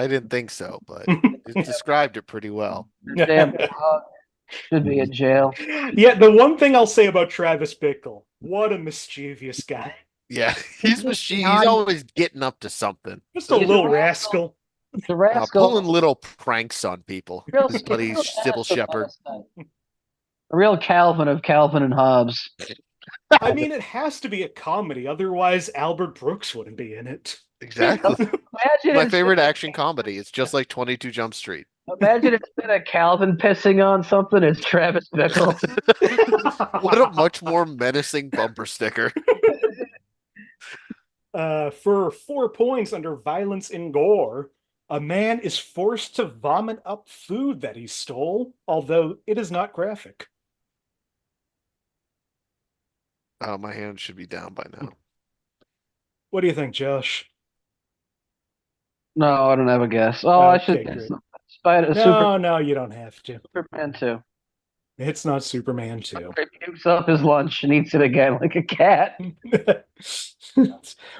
S4: didn't think so, but it described it pretty well.
S2: Damn dog should be in jail.
S1: Yeah, the one thing I'll say about Travis Bickle, what a mischievous guy.
S4: Yeah, he's always getting up to something.
S1: Just a little rascal.
S2: The rascal.
S4: Pulling little pranks on people.
S2: Real
S4: His buddy
S2: real
S4: Sybil Shepherd.
S2: A real Calvin of Calvin and Hobbes.
S1: I mean, it has to be a comedy, otherwise Albert Brooks wouldn't be in it.
S4: Exactly.
S2: Imagine
S4: My favorite action comedy. It's just like 22 Jump Street.
S2: Imagine instead of Calvin pissing on something, it's Travis Bickle.
S4: What a much more menacing bumper sticker.
S1: For 4 points under violence and gore, a man is forced to vomit up food that he stole, although it is not graphic.
S4: Oh, my hand should be down by now.
S1: What do you think, Josh?
S2: No, I don't have a guess. Oh, I
S1: Okay,
S2: should
S1: great.
S2: guess. Spider,
S1: No, you don't have to.
S2: Superman 2.
S1: It's not Superman 2.
S2: Where he pukes up his lunch and eats it again like a cat.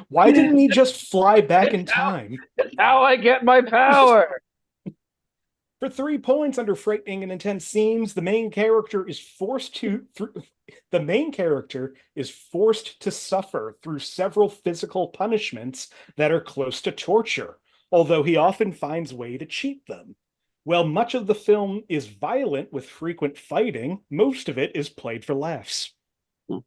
S1: Why didn't he just fly back in time?
S2: It's how I get my power.
S1: For 3 points under frightening and intense scenes, the main character is forced to suffer through several physical punishments that are close to torture, although he often finds a way to cheat them. While much of the film is violent with frequent fighting, most of it is played for laughs.
S3: You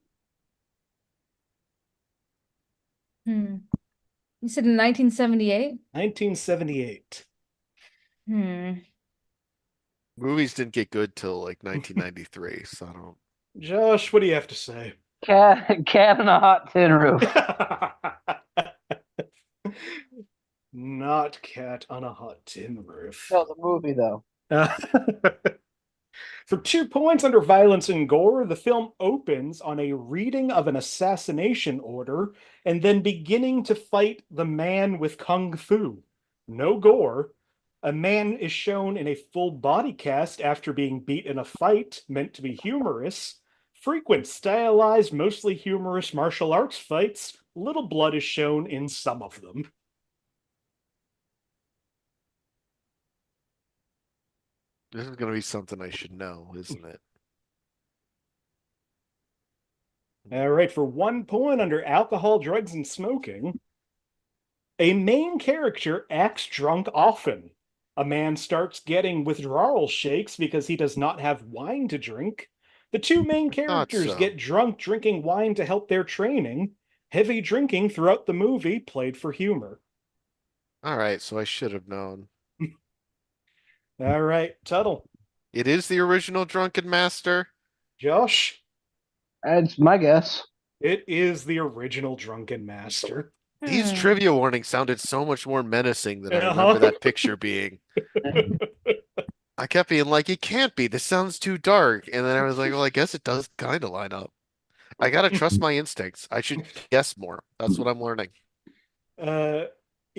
S3: said in 1978?
S1: 1978.
S4: Movies didn't get good till like 1993, so I don't.
S1: Josh, what do you have to say?
S2: Cat in a hot tin roof.
S1: Not Cat on a Hot Tin Roof.
S2: No, the movie though.
S1: For 2 points under violence and gore, the film opens on a reading of an assassination order and then beginning to fight the man with kung fu. No gore. A man is shown in a full body cast after being beat in a fight, meant to be humorous. Frequent, stylized, mostly humorous martial arts fights. Little blood is shown in some of them.
S4: This is going to be something I should know, isn't it?
S1: All right, for 1 point under alcohol, drugs, and smoking, a main character acts drunk often. A man starts getting withdrawal shakes because he does not have wine to drink. The 2 main characters get drunk drinking wine to help their training. Heavy drinking throughout the movie played for humor.
S4: All right, so I should have known.
S1: All right, Tuttle.
S4: It is the original Drunken Master.
S1: Josh?
S2: That's my guess.
S1: It is the original Drunken Master.
S4: These trivia warnings sounded so much more menacing than I remember that picture being. I kept being like, it can't be. This sounds too dark. And then I was like, well, I guess it does kind of line up. I got to trust my instincts. I should guess more. That's what I'm learning.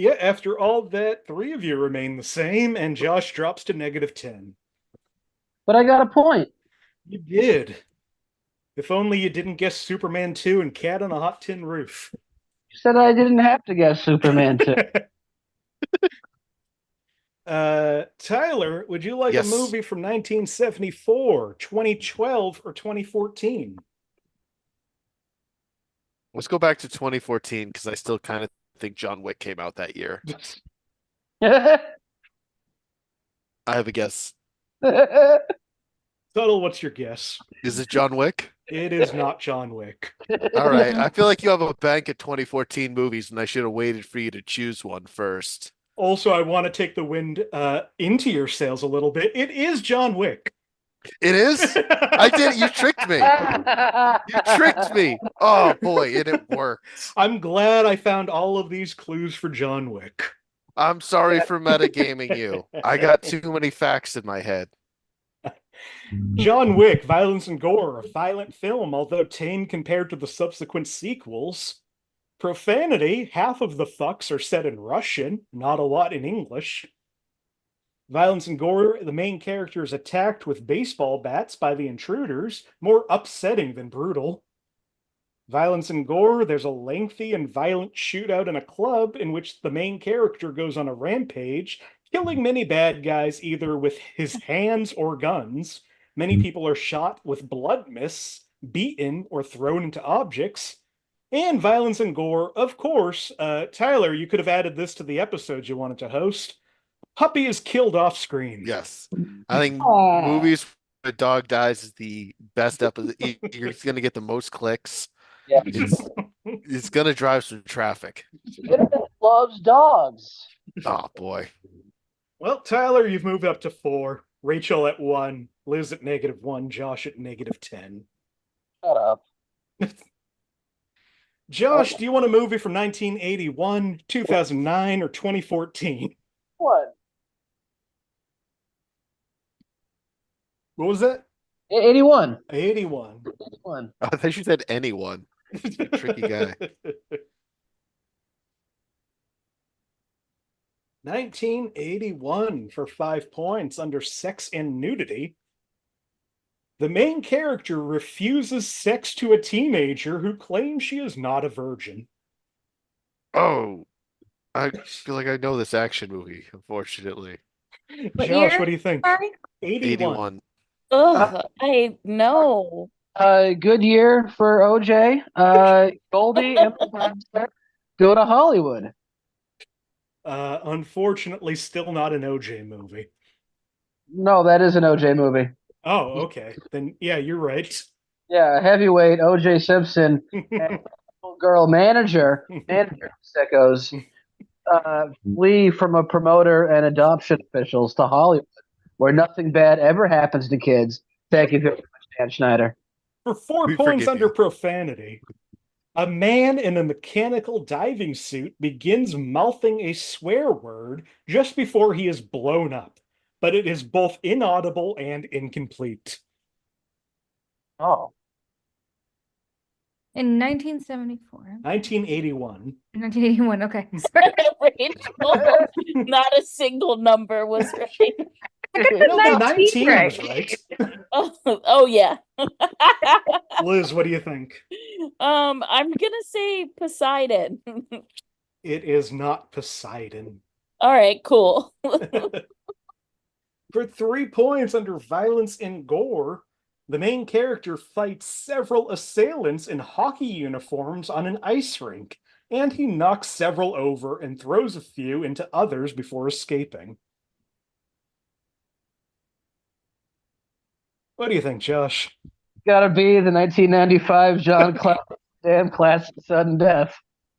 S1: Yeah, after all that, 3 of you remain the same, and Josh drops to -10.
S2: But I got a point.
S1: You did. If only you didn't guess Superman 2 and Cat on a Hot Tin Roof.
S2: You said I didn't have to guess Superman 2.
S1: Tyler, would you like
S4: Yes.
S1: a movie from 1974, 2012, or 2014?
S4: Let's go back to 2014 because I still kind of think John Wick came out that year. I have a guess.
S1: Tuttle, what's your guess?
S4: Is it John Wick?
S1: It is not John Wick.
S4: All right. I feel like you have a bank of 2014 movies, and I should have waited for you to choose one first.
S1: Also, I want to take the wind into your sails a little bit. It is John Wick.
S4: It is? I did. You tricked me. You tricked me. Oh boy, and it worked.
S1: I'm glad I found all of these clues for John Wick.
S4: I'm sorry for metagaming you. I got too many facts in my head.
S1: John Wick, Violence and Gore, a violent film, although tame compared to the subsequent sequels. Profanity, half of the fucks are said in Russian, not a lot in English. Violence and Gore, the main character is attacked with baseball bats by the intruders, more upsetting than brutal. Violence and Gore, there's a lengthy and violent shootout in a club in which the main character goes on a rampage, killing many bad guys either with his hands or guns. Many people are shot with blood mists, beaten, or thrown into objects. And Violence and Gore, of course. Tyler, you could have added this to the episode you wanted to host. Puppy is killed off screen.
S4: Yes. I think
S2: Aw.
S4: movies where a dog dies is the best episode. You're going to get the most clicks.
S2: Yeah.
S4: It's going to drive some traffic.
S2: The internet loves dogs.
S4: Oh, boy.
S1: Well, Tyler, you've moved up to 4. Rachel at 1. Liz at -1. Josh at -10.
S2: Shut up.
S1: Josh, do you want a movie from 1981, 2009, or 2014?
S2: What?
S1: What was that?
S2: 81.
S1: 81.
S2: 81.
S4: I thought you said anyone. Tricky guy.
S1: 1981 for 5 points under sex and nudity. The main character refuses sex to a teenager who claims she is not a virgin.
S4: Oh, I feel like I know this action movie, unfortunately.
S3: What
S1: Josh,
S3: year?
S1: what do you think?
S3: Sorry?
S1: 81.
S4: 81.
S5: Ugh, I know.
S2: Good year for OJ. Goldie, go to Hollywood.
S1: Unfortunately, still not an OJ movie.
S2: No, that is an OJ movie.
S1: Oh, okay. Then, yeah, you're right.
S2: Yeah, heavyweight OJ Simpson, and girl manager sickos, flee from a promoter and adoption officials to Hollywood, where nothing bad ever happens to kids. Thank you very much, Dan Schneider.
S1: For 4
S4: We
S1: points
S4: forgive
S1: under
S4: you.
S1: profanity, a man in a mechanical diving suit begins mouthing a swear word just before he is blown up, but it is both inaudible and incomplete.
S2: Oh,
S3: In 1974.
S1: 1981.
S3: 1981. Okay. Sorry.
S5: Rachel, not a single number was right.
S1: No, the 19
S3: right.
S1: was right.
S5: Oh yeah.
S1: Liz, what do you think?
S5: I'm gonna say Poseidon.
S1: It is not Poseidon.
S5: All right, cool.
S1: For 3 points under violence and gore, the main character fights several assailants in hockey uniforms on an ice rink, and he knocks several over and throws a few into others before escaping. What do you think, Josh?
S2: gotta be the 1995 John damn classic Sudden Death.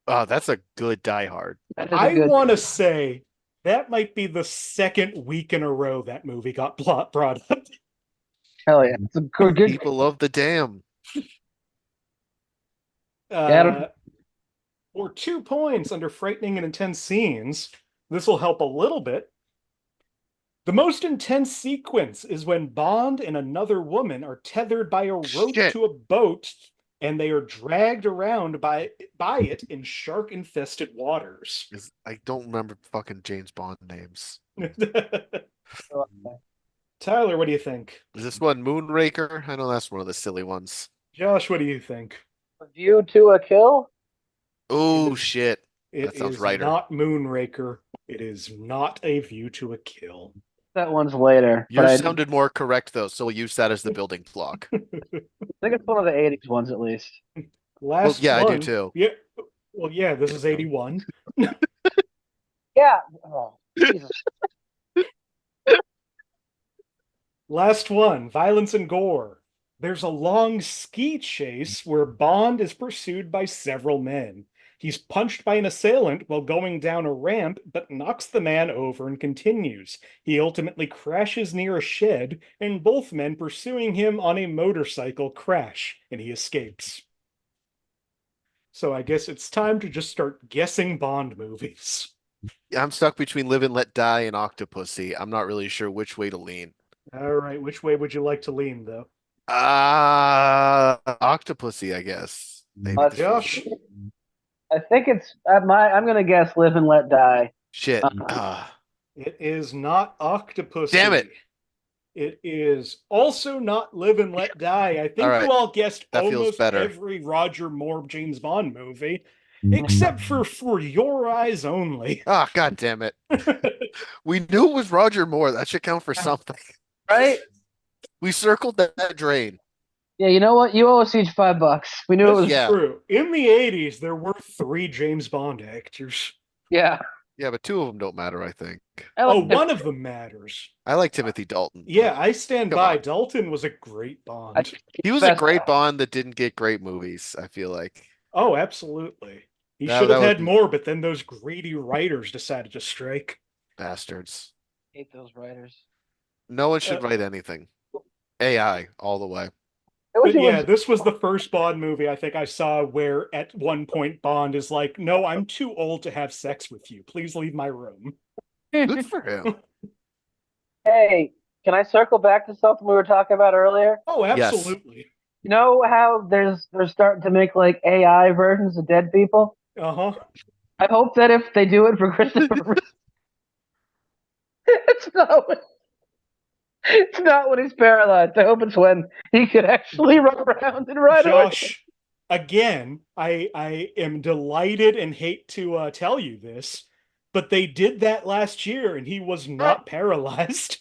S4: Oh, that's a good Die Hard.
S2: That is a
S1: I
S2: good-
S1: want to say that might be the second week in a row that movie got brought up.
S2: Hell yeah, it's a good.
S4: People love the Dam.
S1: For 2 points under frightening and intense scenes, this will help a little bit. The most intense sequence is when Bond and another woman are tethered by a rope
S4: Shit.
S1: to a boat, and they are dragged around by it in shark-infested waters.
S4: I don't remember fucking James Bond names.
S1: Tyler, what do you think?
S4: Is this one Moonraker? I know that's one of the silly ones.
S1: Josh, what do you think?
S2: View to a Kill.
S4: Oh shit.
S1: It
S4: That sounds
S1: is
S4: righter.
S1: not Moonraker. It is not A View to a Kill.
S2: That one's later.
S4: Yours
S2: But I
S4: sounded more correct though, so we'll use that as the building block.
S2: think it's one of the 80s ones at least.
S1: Last
S4: yeah, I do
S1: one.
S4: too.
S1: Yeah. Well, yeah, this is 81.
S2: Yeah. Oh, Jesus.
S1: Last one, violence and gore. There's a long ski chase where Bond is pursued by several men. He's punched by an assailant while going down a ramp, but knocks the man over and continues. He ultimately crashes near a shed, and both men pursuing him on a motorcycle crash, and he escapes. So I guess it's time to just start guessing Bond movies.
S4: I'm stuck between Live and Let Die and Octopussy. I'm not really sure which way to lean.
S1: All right, which way would you like to lean, though?
S4: Octopussy, I guess. Maybe this
S1: Josh?
S2: I think it's I'm gonna guess Live and Let Die.
S4: shit.
S1: It is not Octopussy.
S4: Damn it.
S1: It is also not Live and Let Die. I think
S4: All right.
S1: you all guessed
S4: That feels
S1: almost
S4: better.
S1: every Roger Moore James Bond movie, except for Your Eyes Only.
S4: Ah, god damn it. We knew it was Roger Moore. That should count for something.
S2: Right?
S4: We circled that drain.
S2: Yeah, you know what? You owe us each $5. We knew it was.
S4: Yeah.
S1: True. In the 80s, there were 3 James Bond actors.
S2: Yeah.
S4: Yeah, but 2 of them don't matter, I think.
S1: Oh, one of them matters.
S4: I like Timothy Dalton.
S1: Yeah, I stand
S4: Come
S1: by.
S4: on.
S1: Dalton was a great Bond.
S4: He was a great Bond that didn't get great movies, I feel like.
S1: Oh, absolutely. He
S4: That-
S1: should
S4: that
S1: have
S4: would
S1: had
S4: be-
S1: more, but then those greedy writers decided to strike.
S4: Bastards.
S2: Hate those writers.
S4: No one should write anything. AI all the way.
S1: But yeah, this was the first Bond movie I think I saw where at one point Bond is like, "No, I'm too old to have sex with you. Please leave my room."
S4: Good for him.
S2: Hey, can I circle back to something we were talking about earlier?
S1: Oh,
S4: Yes.
S1: absolutely.
S2: You know how they're starting to make like AI versions of dead people?
S1: Uh-huh.
S2: I hope that if they do it for Christopher, it's not when he's paralyzed. I hope it's when he could actually run around and ride away.
S1: Josh, again, I am delighted and hate to tell you this, but they did that last year and he was not paralyzed.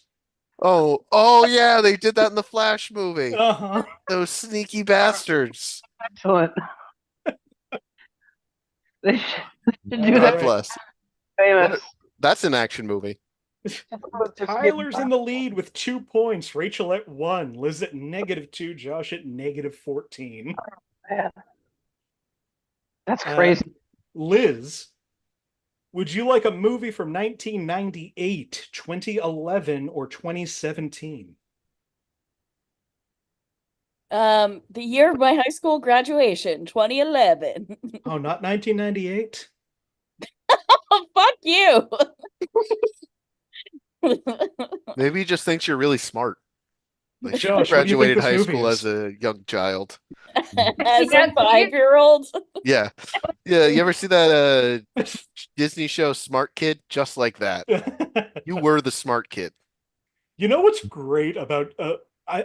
S4: Oh yeah, they did that in the Flash movie.
S1: Uh-huh.
S4: Those sneaky bastards.
S2: Excellent. They should do
S4: God
S2: that.
S4: bless.
S2: Famous.
S4: That's an action movie.
S1: Tyler's in the lead with 2 points. Rachel at 1. Liz at -2. Josh at -14.
S2: Man. That's crazy.
S1: Liz, would you like a movie from 1998, 2011, or 2017?
S5: The year of my high school graduation, 2011.
S1: Oh, not 1998?
S5: Oh, fuck you.
S4: Maybe he just thinks you're really smart. Like she
S1: Josh, what do you think
S4: graduated
S1: this
S4: high
S1: movie
S4: school
S1: is?
S4: as a young child.
S5: As a 5-year-old.
S4: Yeah. Yeah, you ever see that Disney show Smart Kid? Just like that. You were the smart kid.
S1: You know what's great about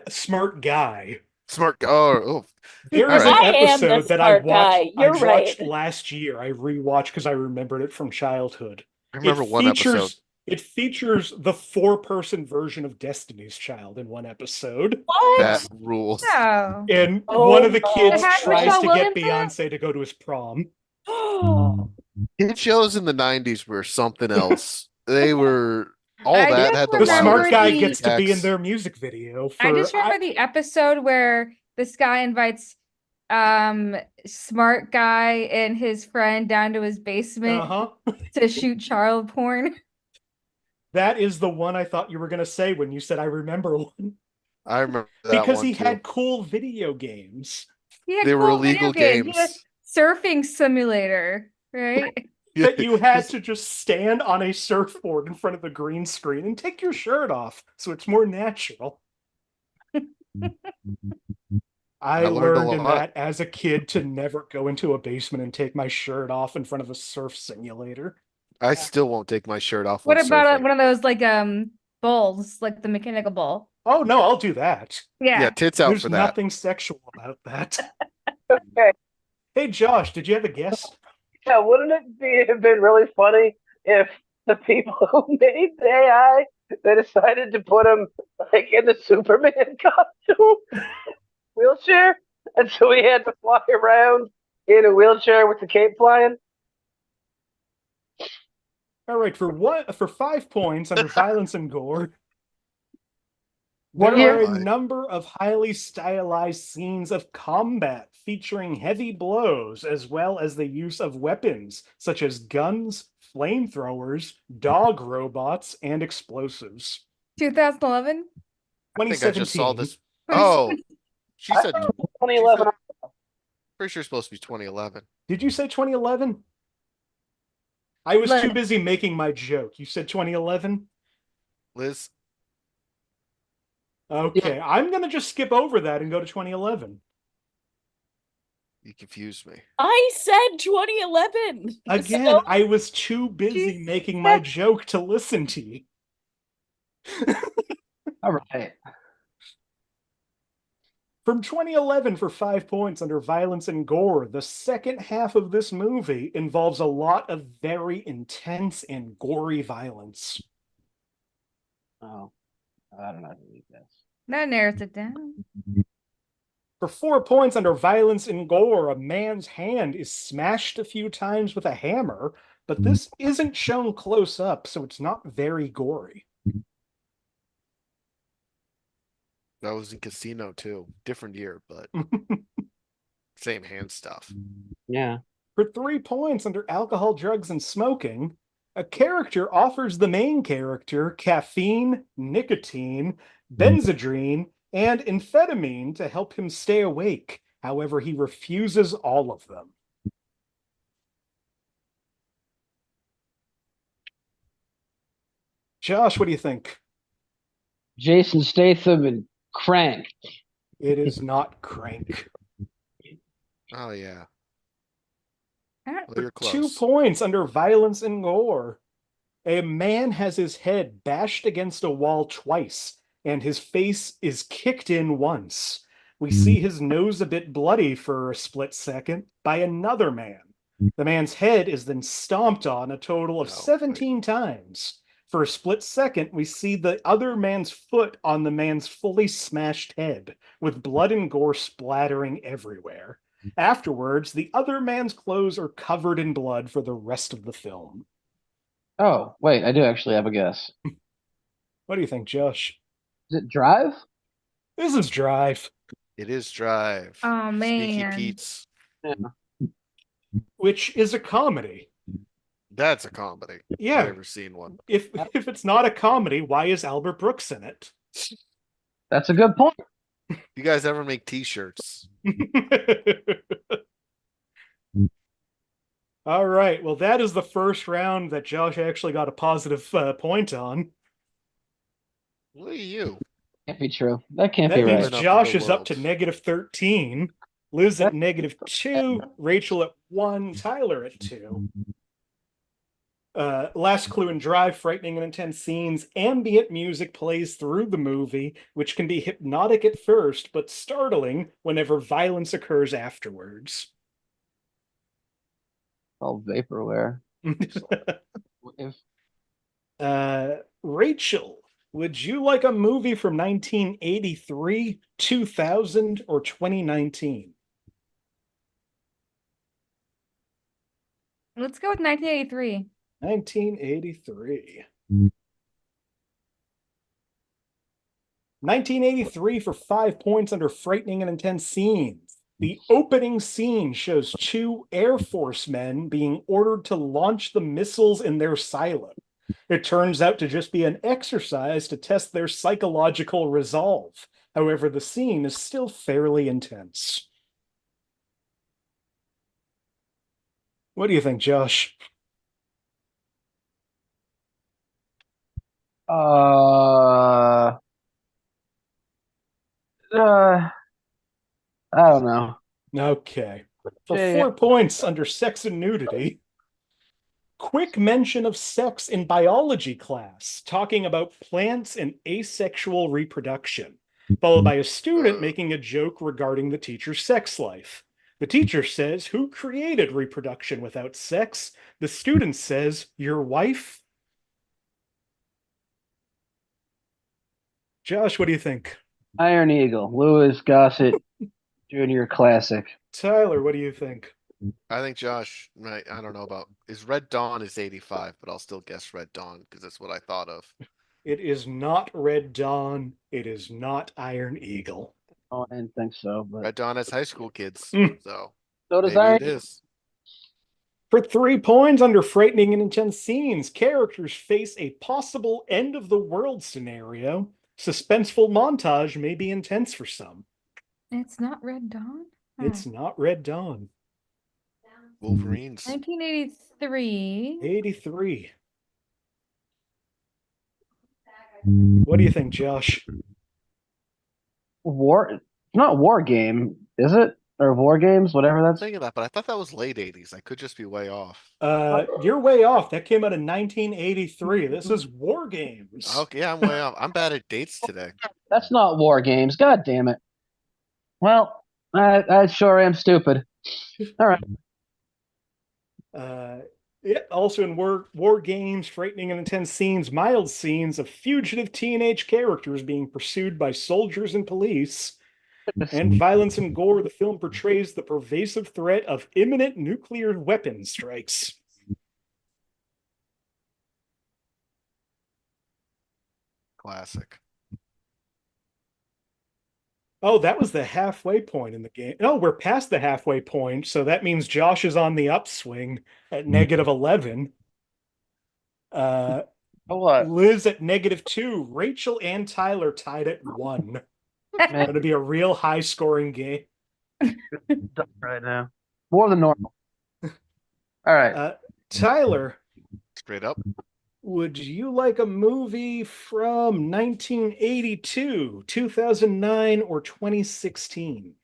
S1: Smart Guy?
S4: Oh.
S1: There is
S4: All
S1: an
S5: right. I am the
S1: episode that I
S5: smart guy. You're
S1: watched
S5: right.
S1: last year. I rewatched because I remembered it from childhood.
S4: I remember one episode.
S1: It features the 4-person version of Destiny's Child in one episode.
S5: What?
S4: That rules.
S3: Oh.
S1: And
S5: Oh
S1: one of the
S5: my
S1: kids
S3: It had
S1: tries
S3: Michelle
S1: to get
S3: Williams in it?
S1: Beyonce to go to his prom.
S4: Kid shows in the 90s were something else. They were all
S3: I
S4: that
S3: just
S4: had the
S1: The
S3: remember
S1: smart guy
S3: the-
S1: gets to be in
S4: text.
S1: their music video.
S3: I just remember the episode where this guy invites smart guy and his friend down to his basement
S1: Uh-huh.
S3: to shoot child porn.
S1: That is the one I thought you were going to say when you said I remember one.
S4: I remember that
S1: Because
S4: one
S1: he
S4: too.
S1: had cool video games.
S3: He had
S4: They were
S3: cool video
S4: illegal
S3: games. He had
S4: games.
S3: surfing simulator, right?
S1: That you had to just stand on a surfboard in front of the green screen and take your shirt off so it's more natural. I
S4: learned a
S1: learned in
S4: lot.
S1: that as a kid to never go into a basement and take my shirt off in front of a surf simulator.
S4: I still won't take my shirt off.
S3: What
S4: when
S3: about
S4: surfing.
S3: one of those like bowls, like the mechanical bowl?
S1: Oh no, I'll do that.
S3: Yeah.
S4: Yeah, tits out
S1: There's
S4: for that.
S1: nothing sexual about that.
S2: Okay.
S1: Hey Josh, did you have a guess?
S2: Yeah, wouldn't it have been really funny if the people who made the AI, they decided to put him like in the Superman costume, wheelchair, and so he had to fly around in a wheelchair with the cape flying?
S1: All right, for 5 points under violence and gore.
S2: What
S1: There
S2: year?
S1: are a number of highly stylized scenes of combat featuring heavy blows, as well as the use of weapons such as guns, flamethrowers, dog robots, and explosives.
S3: 2011?
S4: I think I just saw
S1: 2017.
S4: this. Oh, she said.
S2: 2011.
S4: Pretty sure it's supposed to be 2011.
S1: Did you say 2011? I was too
S3: Look.
S1: busy making my joke. You said 2011?
S4: Liz,
S1: Okay, I'm going to just skip over that and go to 2011.
S4: you confused me.
S5: I said 2011.
S1: Again,
S5: So
S1: I was too busy
S3: Jeez.
S1: making my joke to listen to you.
S2: All right.
S1: From 2011 for 5 points under violence and gore, the second half of this movie involves a lot of very intense and gory violence.
S2: Oh, I don't know how to read this.
S3: That narrows it down.
S1: For 4 points under violence and gore, a man's hand is smashed a few times with a hammer, but this isn't shown close up, so it's not very gory.
S4: That was in Casino too. Different year, but same hand stuff.
S2: Yeah.
S1: For 3 points under alcohol, drugs, and smoking, a character offers the main character caffeine, nicotine, benzodrine, and amphetamine to help him stay awake. However, he refuses all of them. Josh, what do you think?
S2: Jason Statham and Crank.
S1: It is not Crank.
S4: Oh yeah.
S3: Ah,
S4: Well, you're
S1: For 2
S4: close.
S1: points under violence and gore, a man has his head bashed against a wall twice, and his face is kicked in once. We see his nose a bit bloody for a split second by another man. The man's head is then stomped on a total of
S4: Oh,
S1: 17 times. For a split second, we see the other man's foot on the man's fully smashed head, with blood and gore splattering everywhere. Afterwards, the other man's clothes are covered in blood for the rest of the film.
S2: Oh, wait, I do actually have a guess.
S1: What do you think, Josh?
S2: Is it Drive?
S1: This is Drive,
S4: It is Drive.
S3: Oh,
S4: Sneaky
S3: man.
S4: Pete's.
S2: Yeah.
S1: which is a comedy.
S4: That's a comedy.
S1: Yeah.
S4: I've never seen one.
S1: If it's not a comedy, why is Albert Brooks in it?
S2: That's a good point.
S4: You guys ever make T-shirts?
S1: All right. Well, that is the first round that Josh actually got a positive point on.
S4: What are you?
S2: Can't be true. That can't
S1: That
S2: be
S1: means
S2: right.
S4: Up in
S1: Josh
S4: the
S1: is up to
S4: world.
S1: -13, Liz at -2, Rachel at 1, Tyler at 2. Last clue in Drive, frightening and intense scenes. Ambient music plays through the movie, which can be hypnotic at first, but startling whenever violence occurs afterwards.
S2: All vaporware. If
S1: Rachel, would you like a movie from 1983, 2000, or 2019?
S3: Let's go with 1983.
S1: 1983. 1983 for 5 points under frightening and intense scenes. The opening scene shows 2 Air Force men being ordered to launch the missiles in their silo. It turns out to just be an exercise to test their psychological resolve. However, the scene is still fairly intense. What do you think, Josh?
S2: uh, I don't know.
S1: Okay. For
S2: Yeah,
S1: 4 points under sex and nudity, quick mention of sex in biology class, talking about plants and asexual reproduction, followed by a student making a joke regarding the teacher's sex life. The teacher says, "Who created reproduction without sex?" The student says, "Your wife?" Josh, what do you think?
S2: Iron Eagle, Louis Gossett Jr. classic.
S1: Tyler, what do you think?
S4: I think Josh, I don't know about, is Red Dawn is 85, but I'll still guess Red Dawn because that's what I thought of.
S1: It is not Red Dawn. It is not Iron Eagle.
S2: Oh, I didn't think so, but
S4: Red Dawn has high school kids,
S1: Mm.
S4: so
S2: so does
S4: maybe
S2: Iron
S4: it is.
S1: For 3 points under frightening and intense scenes, characters face a possible end of the world scenario. Suspenseful montage may be intense for some.
S3: It's not Red Dawn?
S1: It's not Red Dawn.
S4: Wolverines.
S3: 1983.
S1: 83. What do you think, Josh?
S2: Not War Game, is it? Or War Games, whatever
S4: I'm
S2: that's.
S4: thinking that, but I thought that was late 80s. I could just be way off.
S1: You're way off. That came out in 1983. This is War Games.
S4: Okay, yeah, I'm way off. I'm bad at dates today.
S2: That's not War Games. God damn it. Well, I sure am stupid. All right.
S1: Also in War Games, frightening and intense scenes, mild scenes of fugitive teenage characters being pursued by soldiers and police, and violence and gore. The film portrays the pervasive threat of imminent nuclear weapon strikes.
S4: Classic.
S1: Oh, that was the halfway point in the game. Oh, we're past the halfway point, so that means Josh is on the upswing at -11.
S2: What?
S1: Liz at -2. Rachel and Tyler tied at 1.
S2: Man,
S1: Going to be a real high-scoring game.
S2: right now. More than normal. All right.
S1: Tyler,
S4: Straight up.
S1: would you like a movie from 1982, 2009, or 2016?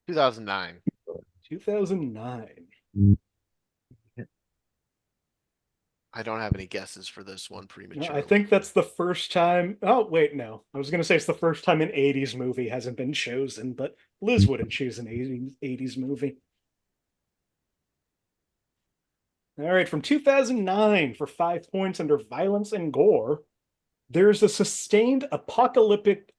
S4: 2009.
S1: 2009.
S4: I don't have any guesses for this one prematurely.
S1: I think that's the first time. Oh, wait, no. I was going to say it's the first time an 80s movie hasn't been chosen, but Liz wouldn't choose an 80s movie. All right, from 2009 for 5 points under violence and gore, there's a sustained apocalyptic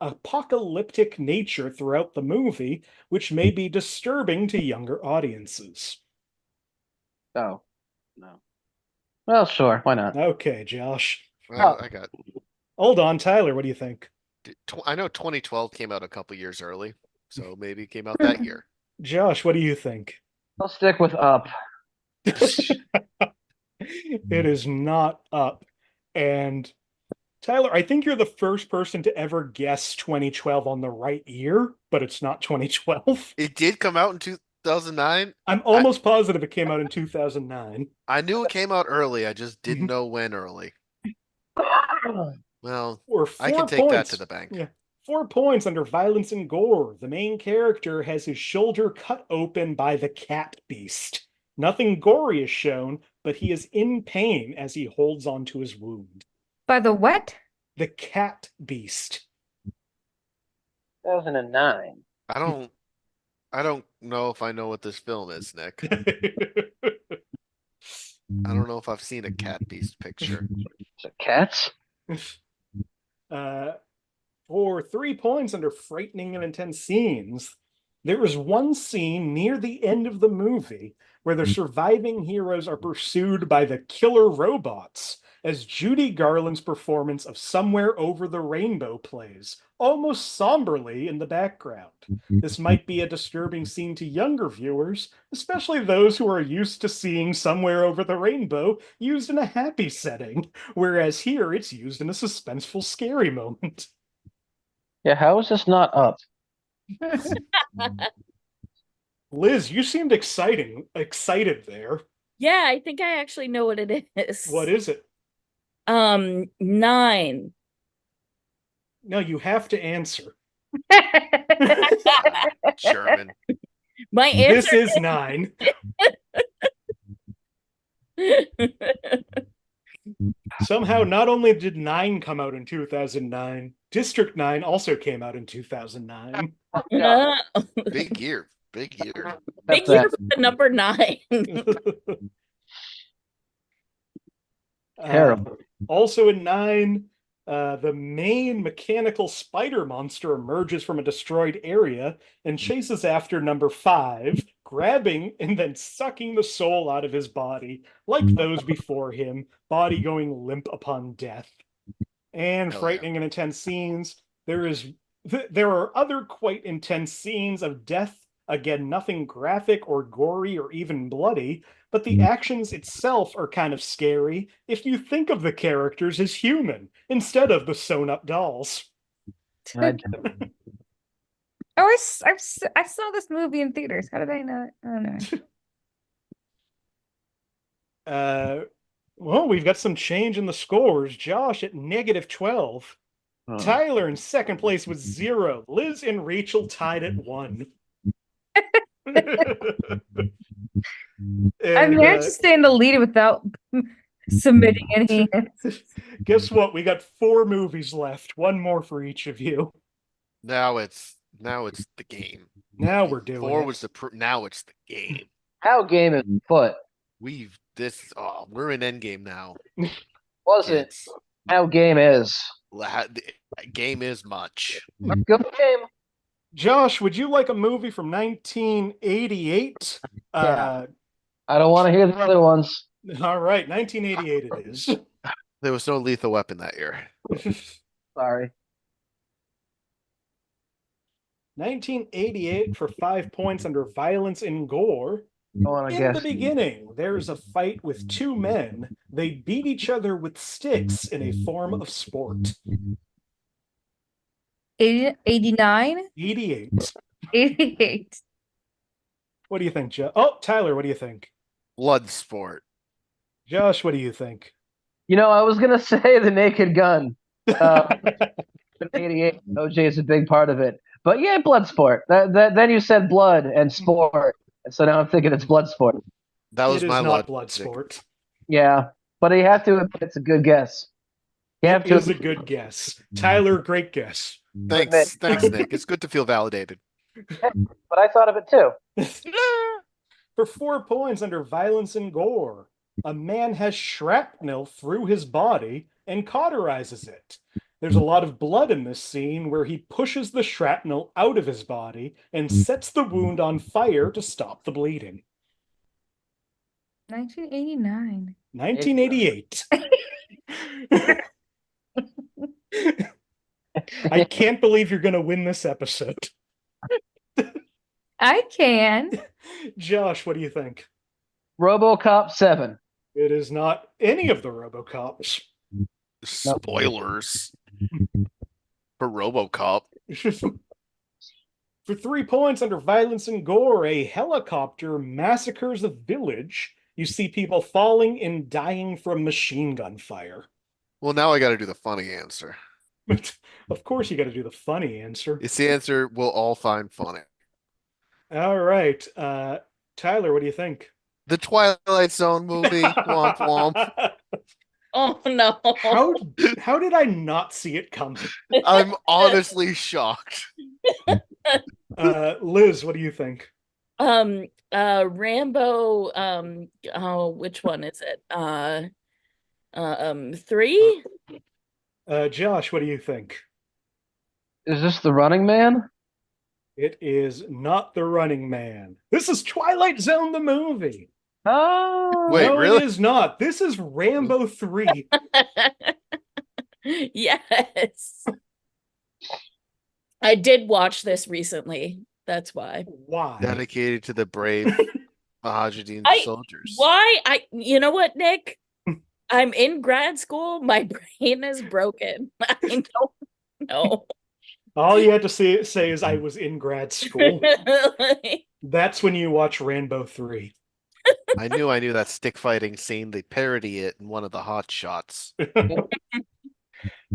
S1: nature throughout the movie, which may be disturbing to younger audiences.
S2: Oh, no. Well, sure. Why not?
S1: Okay, Josh.
S4: Well, I got.
S1: Hold on, Tyler. What do you think?
S4: I know 2012 came out a couple years early, so maybe it came out that year.
S1: Josh, what do you think?
S2: I'll stick with Up.
S1: It is not Up. And Tyler, I think you're the first person to ever guess 2012 on the right year, but it's not 2012.
S4: It did come out in 2009.
S1: I'm almost positive it came out in 2009.
S4: I knew it came out early. I just didn't know when early. Well,
S1: Or
S4: I can take that to the bank.
S1: Yeah. 4 points under violence and gore. The main character has his shoulder cut open by the cat beast. Nothing gory is shown, but he is in pain as he holds onto his wound.
S3: By the what?
S1: The cat beast.
S2: 2009.
S4: I don't know if I know what this film is, Nick. I don't know if I've seen a cat beast picture.
S2: Is it cats?
S1: For 3 points under frightening and intense scenes, there is one scene near the end of the movie where the surviving heroes are pursued by the killer robots as Judy Garland's performance of Somewhere Over the Rainbow plays, almost somberly in the background. This might be a disturbing scene to younger viewers, especially those who are used to seeing Somewhere Over the Rainbow used in a happy setting, whereas here it's used in a suspenseful, scary moment.
S2: Yeah, how is this not Up?
S1: Liz, you seemed excited there.
S5: Yeah, I think I actually know what it is.
S1: What is it?
S5: 9.
S1: No, you have to answer.
S4: German.
S5: My
S1: This
S5: answer
S1: is 9. Somehow, not only did 9 come out in 2009, District 9 also came out in 2009.
S4: Big year. Big year.
S5: Big year for the number 9.
S2: Terrible.
S1: Also in 9, the main mechanical spider monster emerges from a destroyed area and chases after number 5, grabbing and then sucking the soul out of his body, like those before him, body going limp upon death. And
S4: Hell
S1: frightening and intense scenes. There are other quite intense scenes of death. Again, nothing graphic or gory or even bloody, but the actions itself are kind of scary if you think of the characters as human instead of the sewn-up dolls.
S3: Oh, I saw this movie in theaters. How did I not? I don't know.
S1: Well, we've got some change in the scores. Josh at -12. Tyler in second place with 0. Liz and Rachel tied at 1.
S3: I managed to stay in the lead without submitting any.
S1: Guess what? We got 4 movies left. 1 more for each of you.
S4: Now it's the game.
S1: Now we're doing
S4: 4
S1: it.
S4: was now it's the game.
S2: How game is foot?
S4: We're in endgame now.
S2: Was it?
S4: Kids.
S2: How game is?
S4: Game is much.
S2: Good game.
S1: Josh, would you like a movie from 1988?
S2: Yeah. I don't want to hear the other ones.
S1: All right, 1988 it is.
S4: There was no Lethal Weapon that year.
S2: Sorry.
S1: 1988 for 5 points under violence and gore. In the beginning, there's a fight with 2 men. They beat each other with sticks in a form of sport.
S3: 89?
S1: 88.
S3: 88.
S1: What do you think, Josh? Oh, Tyler, what do you think?
S4: Bloodsport.
S1: Josh, what do you think?
S2: I was going to say The Naked Gun. 88. OJ is a big part of it. But yeah, Bloodsport. Then you said blood and sport. So now I'm thinking it's Bloodsport.
S4: That was my
S1: not Bloodsport.
S2: Yeah, but you have to admit it's a good guess.
S1: It is a good guess. Tyler, great guess.
S4: Thanks, Nick. It's good to feel validated.
S2: But I thought of it too.
S1: For 4 points under violence and gore, a man has shrapnel through his body and cauterizes it. There's a lot of blood in this scene where he pushes the shrapnel out of his body and sets the wound on fire to stop the bleeding.
S3: 1989.
S1: 1988. I can't believe you're going to win this episode.
S3: I can.
S1: Josh, what do you think?
S2: RoboCop 7.
S1: It is not any of the RoboCops.
S4: Spoilers for RoboCop.
S1: For 3 points under violence and gore, a helicopter massacres a village. You see people falling and dying from machine gun fire.
S4: Well, now I got to do the funny answer.
S1: Of course you got to do the funny answer.
S4: It's the answer we'll all find funny.
S1: All right. Tyler, what do you think?
S4: The Twilight Zone movie. Womp womp.
S5: Oh no.
S1: How did I not see it coming?
S4: I'm honestly shocked.
S1: Liz, what do you think?
S5: Rambo, which one is it? 3?
S1: Josh, what do you think?
S2: Is this The Running Man?
S1: It is not The Running Man. This is Twilight Zone the movie.
S2: Oh.
S4: Wait,
S1: no,
S4: really?
S1: It is not. This is Rambo 3.
S5: Yes. I did watch this recently. That's why.
S1: Why?
S4: Dedicated to the brave Mujahideen soldiers.
S5: Why? You know what, Nick? I'm in grad school. My brain is broken. I don't know.
S1: All you had to say is I was in grad school. That's when you watch Rambo 3.
S4: I knew that stick fighting scene. They parody it in one of the hot shots.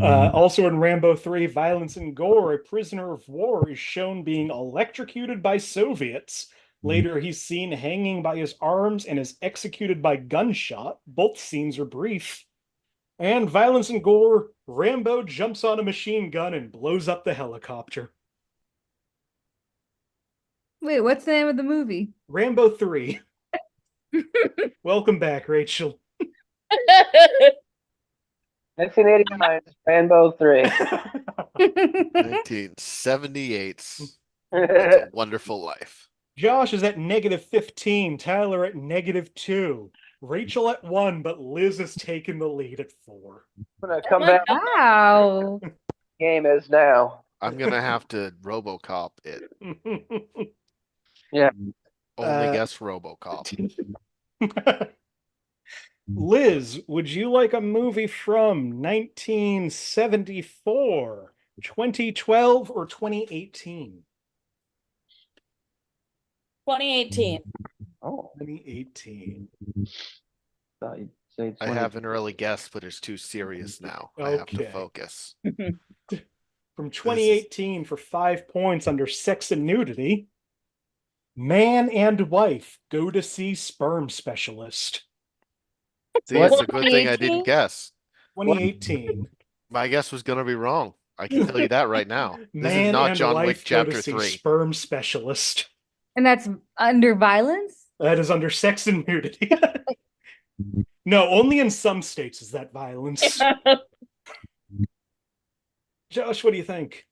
S1: Also in Rambo 3, violence and gore, a prisoner of war is shown being electrocuted by Soviets. Later, he's seen hanging by his arms and is executed by gunshot. Both scenes are brief. And violence and gore, Rambo jumps on a machine gun and blows up the helicopter.
S3: Wait, what's the name of the movie?
S1: Rambo 3. Welcome back, Rachel.
S2: 1989, Rambo 3.
S4: 1978. It's a Wonderful Life.
S1: Josh is at -15, Tyler at -2, Rachel at 1, but Liz has taken the lead at 4.
S2: I'm going to come back.
S3: Wow.
S2: Game is now.
S4: I'm gonna have to RoboCop it.
S2: Yeah.
S4: Only guess RoboCop.
S1: Liz, would you like a movie from 1974, 2012, or 2018?
S5: 2018.
S2: Oh,
S1: 2018.
S2: thought you'd say
S4: I
S2: 20.
S4: have an early guess, but it's too serious now. I have to
S1: Okay.
S4: focus.
S1: From 2018 for 5 points under sex and nudity. Man and wife go to see sperm specialist.
S4: See, it's a good thing I
S5: 2018?
S4: didn't guess.
S1: 2018.
S4: My guess was going to be wrong. I can tell you that right now. This is
S1: Man
S4: not
S1: and
S4: John
S1: wife
S4: Wick
S1: go to
S4: Chapter
S1: see
S4: 3.
S1: sperm specialist.
S3: And that's under violence?
S1: That is under sex and nudity. No, only in some states is that violence. Josh, what do you think?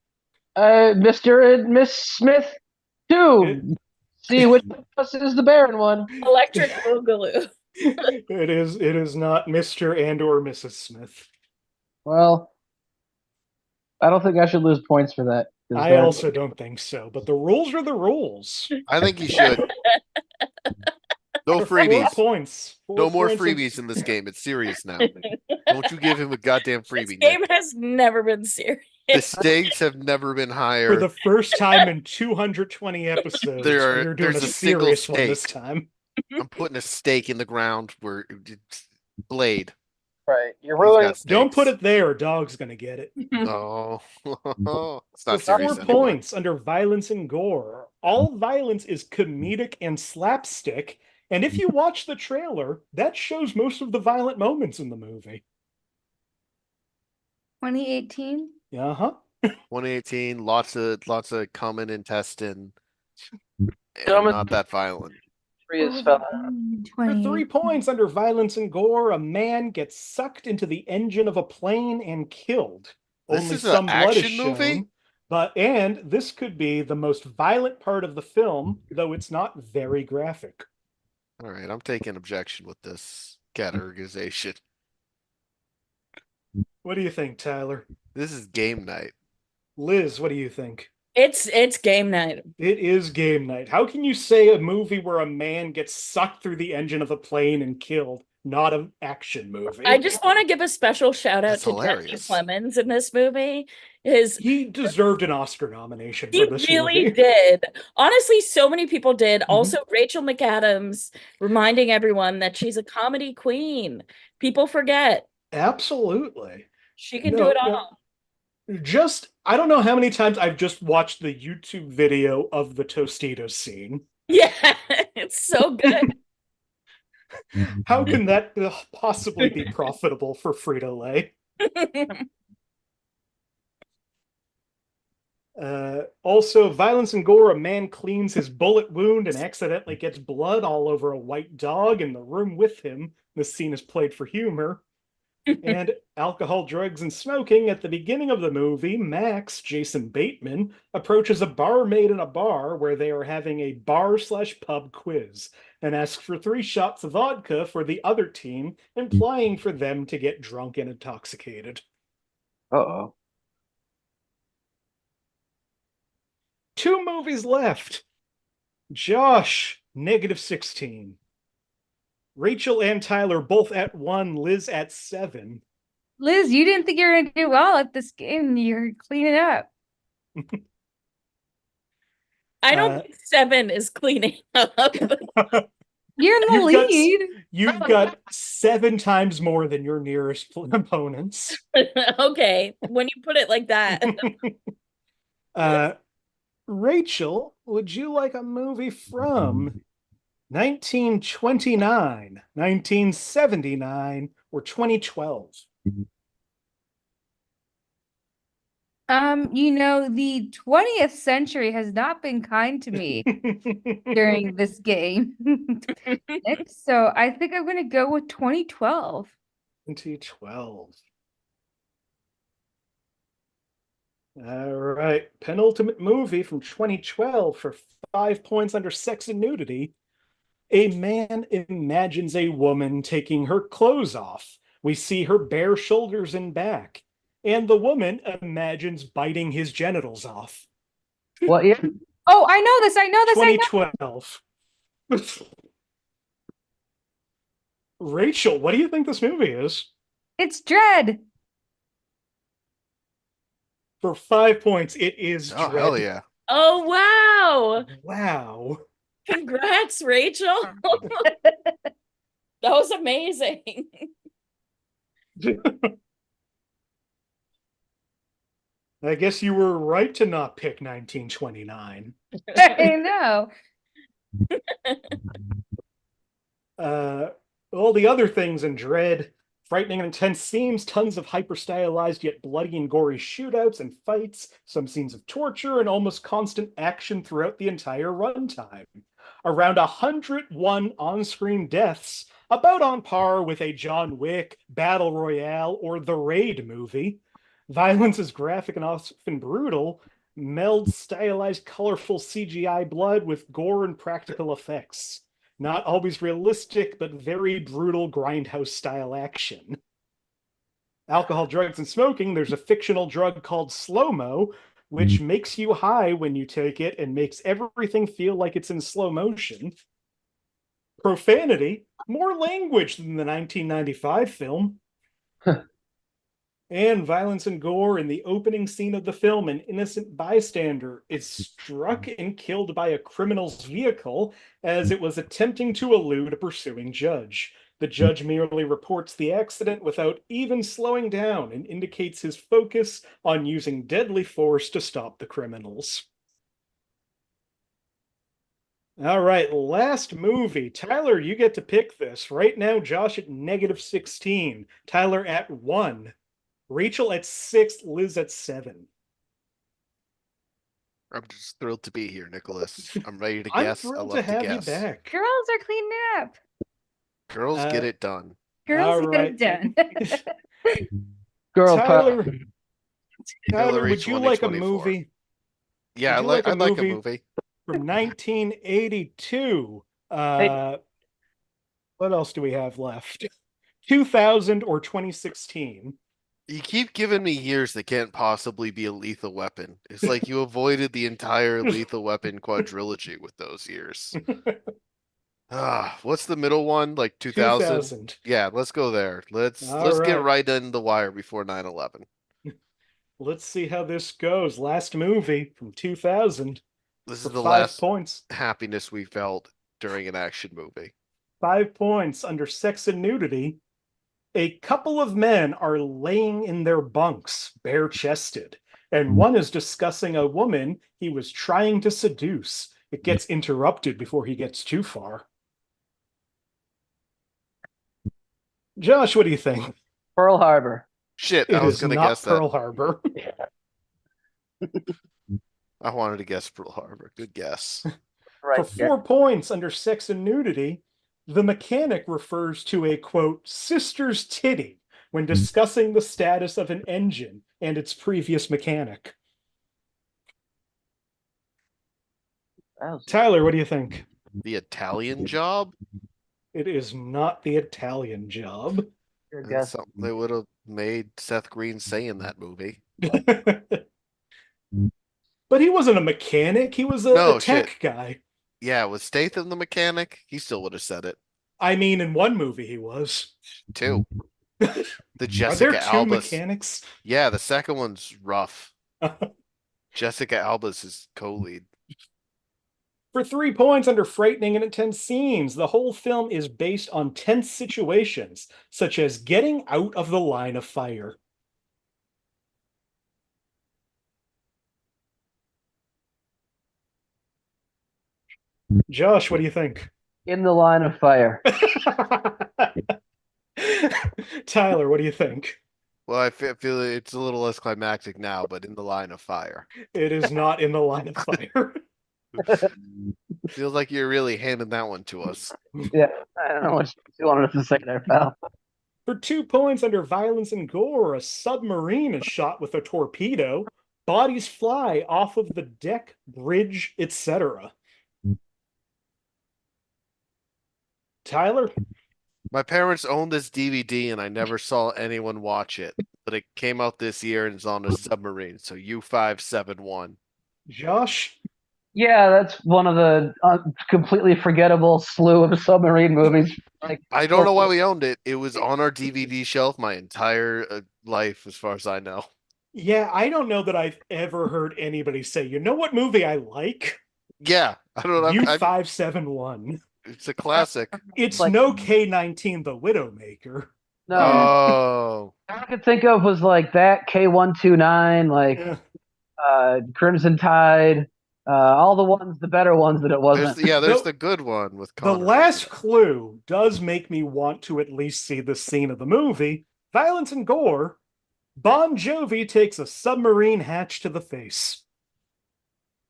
S2: Mr. and Miss Smith, too. See which of us is the barren one.
S5: Electric Boogaloo.
S1: It is not Mr. and or Mrs. Smith.
S2: Well, I don't think I should lose points for that.
S1: I also don't think so, but the rules are the rules.
S4: I think you should. No
S1: For 4
S4: freebies.
S1: points.
S4: No more
S1: points
S4: freebies in this game. It's serious now. Don't you give him a goddamn
S5: This
S4: freebie,
S5: game
S4: Nick.
S5: has never been serious.
S4: The stakes have never been
S1: For
S4: higher.
S1: the first time in 220 episodes, we're doing
S4: there's
S1: a
S4: a single
S1: serious one this
S4: stake.
S1: time.
S4: I'm putting a stake in the ground where it's blade.
S2: Right. You're
S4: He's
S2: ruining.
S4: got
S1: Don't put
S4: stakes.
S1: it there, dog's gonna get it.
S4: Oh, it's
S1: For
S4: not
S1: 4
S4: serious anymore.
S1: points under violence and gore. All violence is comedic and slapstick, and if you watch the trailer, that shows most of the violent moments in the movie.
S3: 2018?
S1: Uh-huh.
S4: 2018, lots of common intestine, and
S2: Common-
S4: not that violent.
S2: Serious fella.
S1: For 3 points under violence and gore, a man gets sucked into the engine of a plane and killed.
S4: This
S1: Only
S4: is an
S1: some blood is
S4: action movie?
S1: shown, and this could be the most violent part of the film, though it's not very graphic.
S4: All right, I'm taking objection with this categorization.
S1: What do you think, Tyler?
S4: This is game night.
S1: Liz, what do you think?
S5: It's game night.
S1: It is game night. How can you say a movie where a man gets sucked through the engine of a plane and killed, not an action movie?
S5: I just want to give a special shout out
S4: That's
S5: to Jesse
S4: hilarious.
S5: Plemons in this movie.
S1: He deserved an Oscar nomination
S5: He
S1: for this
S5: really
S1: movie.
S5: did. Honestly, so many people did.
S1: Mm-hmm.
S5: Also, Rachel McAdams reminding everyone that she's a comedy queen. People forget.
S1: Absolutely.
S5: She can do it all.
S1: I don't know how many times I've just watched the YouTube video of the Tostitos scene.
S5: Yeah, it's so good.
S1: How can that possibly be profitable for Frito-Lay? Also, violence and gore. A man cleans his bullet wound and accidentally gets blood all over a white dog in the room with him. This scene is played for humor. And alcohol, drugs, and smoking. At the beginning of the movie, Max, Jason Bateman, approaches a barmaid in a bar where they are having a bar/pub quiz and asks for 3 shots of vodka for the other team, implying for them to get drunk and intoxicated.
S2: Uh-oh.
S1: 2 movies left. Josh, -16. Rachel and Tyler both at 1, Liz at 7.
S3: Liz, you didn't think you were going to do well at this game. You're cleaning up.
S5: I don't think 7 is cleaning up.
S3: You're in the lead.
S1: You've got 7 times more than your nearest opponents.
S5: Okay, when you put it like that.
S1: Rachel, would you like a movie from 1929, 1979, or 2012?
S3: The 20th century has not been kind to me during this game. So I think I'm going to go with 2012.
S1: 2012. All right. Penultimate movie from 2012 for 5 points under sex and nudity. A man imagines a woman taking her clothes off. We see her bare shoulders and back. And the woman imagines biting his genitals off.
S2: What year?
S3: Oh, I know this. I know this. I know.
S1: 2012. Rachel, what do you think this movie is?
S3: It's Dread.
S1: For 5 points, it is
S4: Oh,
S1: Dread.
S4: hell yeah.
S5: Oh, wow.
S1: Wow.
S5: Congrats, Rachel. That was amazing.
S1: I guess you were right to not pick 1929.
S3: I know.
S1: All the other things in Dread, frightening and intense scenes, tons of hyper-stylized yet bloody and gory shootouts and fights, some scenes of torture, and almost constant action throughout the entire runtime. Around 101 on-screen deaths, about on par with a John Wick, Battle Royale, or The Raid movie. Violence is graphic and often brutal, melds stylized, colorful CGI blood with gore and practical effects. Not always realistic, but very brutal grindhouse style action. Alcohol, drugs, and smoking, there's a fictional drug called slow-mo, which makes you high when you take it and makes everything feel like it's in slow motion. Profanity, more language than the 1995 film. And violence and gore in the opening scene of the film, an innocent bystander is struck and killed by a criminal's vehicle as it was attempting to elude a pursuing judge. The judge merely reports the accident without even slowing down and indicates his focus on using deadly force to stop the criminals. All right, last movie. Tyler, you get to pick this. Right now, Josh at -16, Tyler at 1. Rachel at 6, Liz at 7.
S4: I'm just thrilled to be here, Nicholas. I'm ready to
S1: I'm
S4: guess. I
S1: thrilled
S4: love
S1: to have you
S4: guess.
S1: back.
S3: Girls are cleaning up.
S4: Girls get it done.
S3: Girls
S1: all
S3: get it done.
S2: Girl
S1: Tyler,
S2: power.
S1: Tyler, would you like a
S4: 2024.
S1: movie?
S4: Yeah,
S1: Would you
S4: I like a movie.
S1: From 1982. What else do we have left? 2000 or 2016?
S4: You keep giving me years that can't possibly be a Lethal Weapon. It's like you avoided the entire Lethal Weapon quadrilogy with those years. What's the middle one? Like 2000?
S1: 2000.
S4: Yeah, let's go there. Let's
S1: All
S4: get
S1: right.
S4: right in the wire before 9/11.
S1: Let's see how this goes. Last movie from 2000.
S4: This
S1: For
S4: is the
S1: 5
S4: last
S1: points.
S4: happiness we felt during an action movie.
S1: 5 points under sex and nudity. A couple of men are laying in their bunks, bare-chested, and one is discussing a woman he was trying to seduce. It gets interrupted before he gets too far. Josh, what do you think?
S2: Pearl Harbor.
S4: Shit,
S1: It
S4: I was
S1: is
S4: gonna
S1: not
S4: guess
S1: Pearl
S4: that.
S1: Harbor.
S4: I wanted to guess Pearl Harbor. Good guess.
S2: Right.
S1: For 4 points under sex and nudity, the mechanic refers to a, quote, sister's titty when discussing the status of an engine and its previous mechanic. Tyler, what do you think?
S4: The Italian Job?
S1: It is not The Italian Job.
S2: Good
S4: That's
S2: guess.
S4: something they would have made Seth Green say in that movie.
S1: But he wasn't a mechanic. He was a tech guy.
S4: Yeah, was Statham the mechanic? He still would have said it.
S1: I mean, in one movie he was.
S4: 2. The
S1: Are
S4: Jessica
S1: there 2
S4: Alba.
S1: mechanics?
S4: Yeah, the second one's rough. Jessica Alba's his co-lead.
S1: For 3 points under frightening and intense scenes, the whole film is based on tense situations, such as getting out of the line of fire. Josh, what do you think?
S2: In the Line of Fire.
S1: Tyler, what do you think?
S4: Well, I feel it's a little less climactic now, but In the Line of Fire.
S1: It is not In the Line of Fire.
S4: Feels like you're really handing that one to us.
S2: Yeah, I don't know what you wanted us to say there, pal.
S1: For 2 points under violence and gore, a submarine is shot with a torpedo. Bodies fly off of the deck, bridge, etc. Tyler?
S4: My parents owned this DVD and I never saw anyone watch it, but it came out this year and it's on a submarine. So U571.
S1: Josh?
S2: Yeah, that's one of the completely forgettable slew of submarine movies. Like,
S4: I don't know why we owned it. It was on our DVD shelf my entire life, as far as I know.
S1: Yeah, I don't know that I've ever heard anybody say, you know what movie I like?
S4: Yeah, I don't know.
S1: U571.
S4: It's a classic.
S1: It's
S2: Like-
S1: no K-19 the Widowmaker.
S2: No,
S4: Oh,
S2: all I could think of was like that K129, like Crimson Tide, all the ones, the better ones that it wasn't.
S4: there's the good one with
S1: The
S4: Connor.
S1: last clue does make me want to at least see the scene of the movie. Violence and gore. Bon Jovi takes a submarine hatch to the face.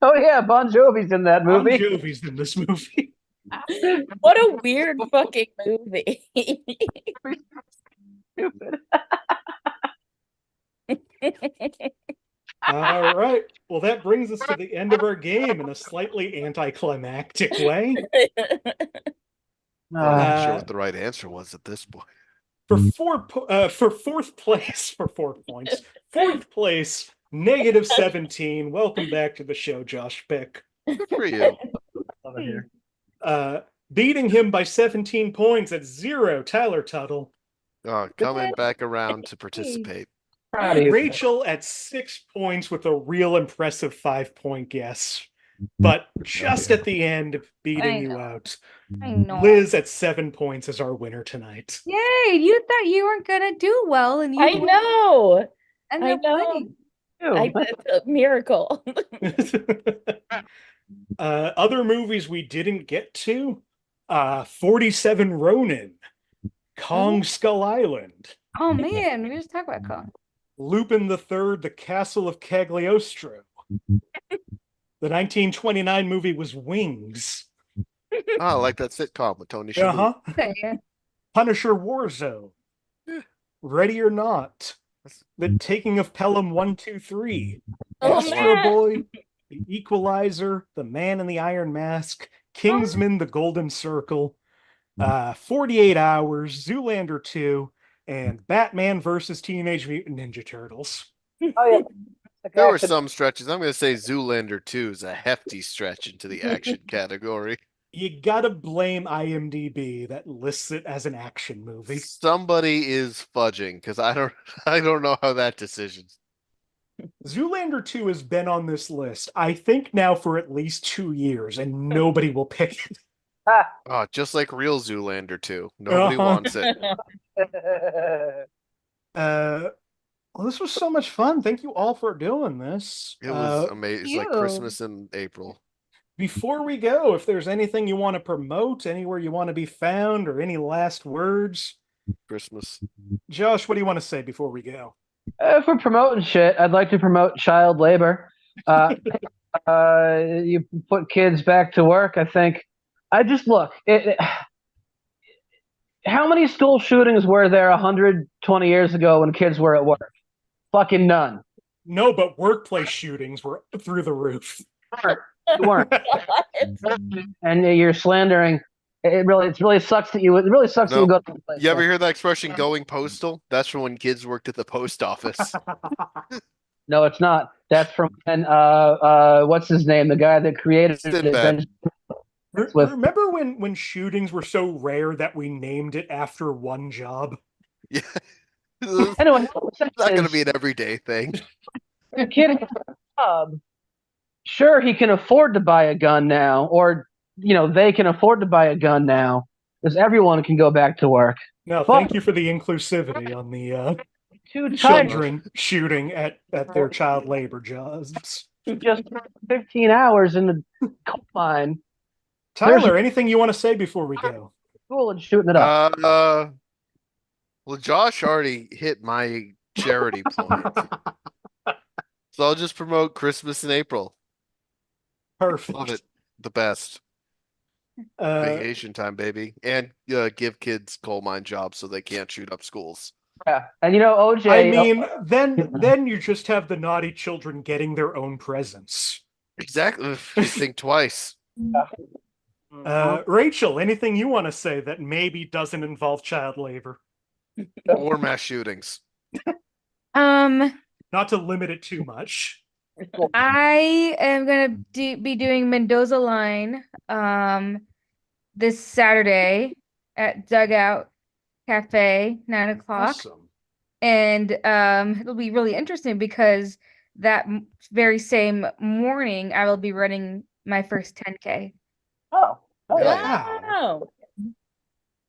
S2: Oh yeah, Bon Jovi's in that
S1: Bon
S2: movie.
S1: Jovi's in this movie.
S5: What a weird fucking movie.
S2: Stupid.
S1: All right. Well, that brings us to the end of our game in a slightly anticlimactic way.
S4: I'm not sure
S1: Uh,
S4: what the right answer was at this point.
S1: For fourth place, for 4 points, fourth place, -17. Welcome back to the show, Josh Pick.
S4: Good for you.
S2: Over here.
S1: Beating him by 17 points at 0, Tyler Tuttle.
S4: Coming back around to participate.
S2: Proud of you.
S1: Rachel at 6 points with a real impressive 5-point guess. But just at the end, beating you out.
S3: I know.
S1: Liz at 7 points is our winner tonight.
S3: Yay! You thought you weren't gonna do well, and you
S5: I know.
S3: ended
S5: I
S3: up
S5: know.
S3: winning.
S5: It's a miracle.
S1: Other movies we didn't get to: 47 Ronin, Kong Skull Island,
S3: Oh man, we just talked about Kong.
S1: Lupin III, The Castle of Cagliostro. The 1929 movie was Wings.
S4: Oh, like that sitcom with Tony Shalhoub.
S1: Uh-huh.
S3: Yeah.
S1: Punisher Warzone. Ready or Not. The Taking of Pelham 123.
S5: Oh,
S1: Astro
S5: man.
S1: Boy. The Equalizer. The Man in the Iron Mask. Kingsman: The Golden Circle. 48 Hours. Zoolander 2. And Batman versus Teenage Mutant Ninja Turtles.
S2: Oh yeah.
S4: There were some stretches. I'm going to say Zoolander 2 is a hefty stretch into the action category.
S1: You gotta blame IMDb that lists it as an action movie.
S4: Somebody is fudging because I don't know how that decision.
S1: Zoolander 2 has been on this list, I think now for at least 2 years, and nobody will pick it.
S4: Oh, just like real Zoolander 2. Nobody
S1: Uh-huh.
S4: wants it.
S1: Well, this was so much fun. Thank you all for doing this.
S4: It was amazing. It's like
S3: you.
S4: Christmas in April.
S1: Before we go, if there's anything you want to promote, anywhere you want to be found, or any last words,
S4: Christmas.
S1: Josh, what do you want to say before we go?
S2: If we're promoting shit, I'd like to promote child labor. You put kids back to work. I think. I just look. How many school shootings were there 120 years ago when kids were at work? Fucking none.
S1: No, but workplace shootings were through the roof.
S2: You weren't. And you're slandering. It really sucks that you. It really sucks that you go. To the place
S4: You ever hear that expression "going postal"? That's from when kids worked at the post office.
S2: No, it's not. That's from when what's his name? The guy that created
S4: Sinbad.
S2: it. With-
S1: Remember when shootings were so rare that we named it after one job?
S4: Yeah. It's
S2: Anyway,
S4: not going to be an everyday thing.
S2: a kid has a job. Sure, he can afford to buy a gun now, or they can afford to buy a gun now, because everyone can go back to work.
S1: No, thank you for the inclusivity on the
S2: Too tired.
S1: children shooting at their child labor jobs.
S2: Just 15 hours in the coal mine,
S1: Tyler, anything you want to say before we go?
S2: school and shooting it up.
S4: Well, Josh already hit my charity point, so I'll just promote Christmas in April.
S1: Perfect.
S4: Love it, the best. Vacation time, baby, and give kids coal mine jobs so they can't shoot up schools.
S2: Yeah, and OJ.
S1: I mean, then you just have the naughty children getting their own presents.
S4: Exactly. Think twice.
S1: Rachel, anything you want to say that maybe doesn't involve child labor?
S4: Or mass shootings.
S1: Not to limit it too much.
S3: I am gonna be doing Mendoza Line this Saturday at Dugout Cafe, 9 o'clock.
S1: Awesome.
S3: And it'll be really interesting because that very same morning I will be running my first 10K.
S2: Oh,
S4: Hell
S2: yeah.
S4: yeah.
S5: Wow.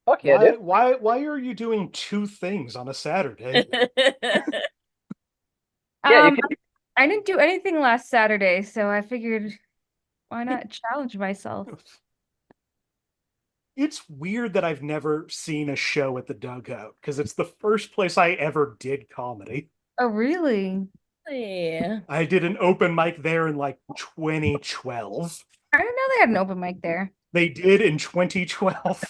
S2: Fuck yeah, dude.
S1: Why are you doing two things on a Saturday?
S2: Yeah, you
S3: Um, I didn't do anything last Saturday, so I figured why not challenge myself?
S1: It's weird that I've never seen a show at the Dugout because it's the first place I ever did comedy.
S3: Oh, really?
S5: Yeah.
S1: I did an open mic there in like 2012.
S3: I didn't know they had an open mic there.
S1: They did in 2012.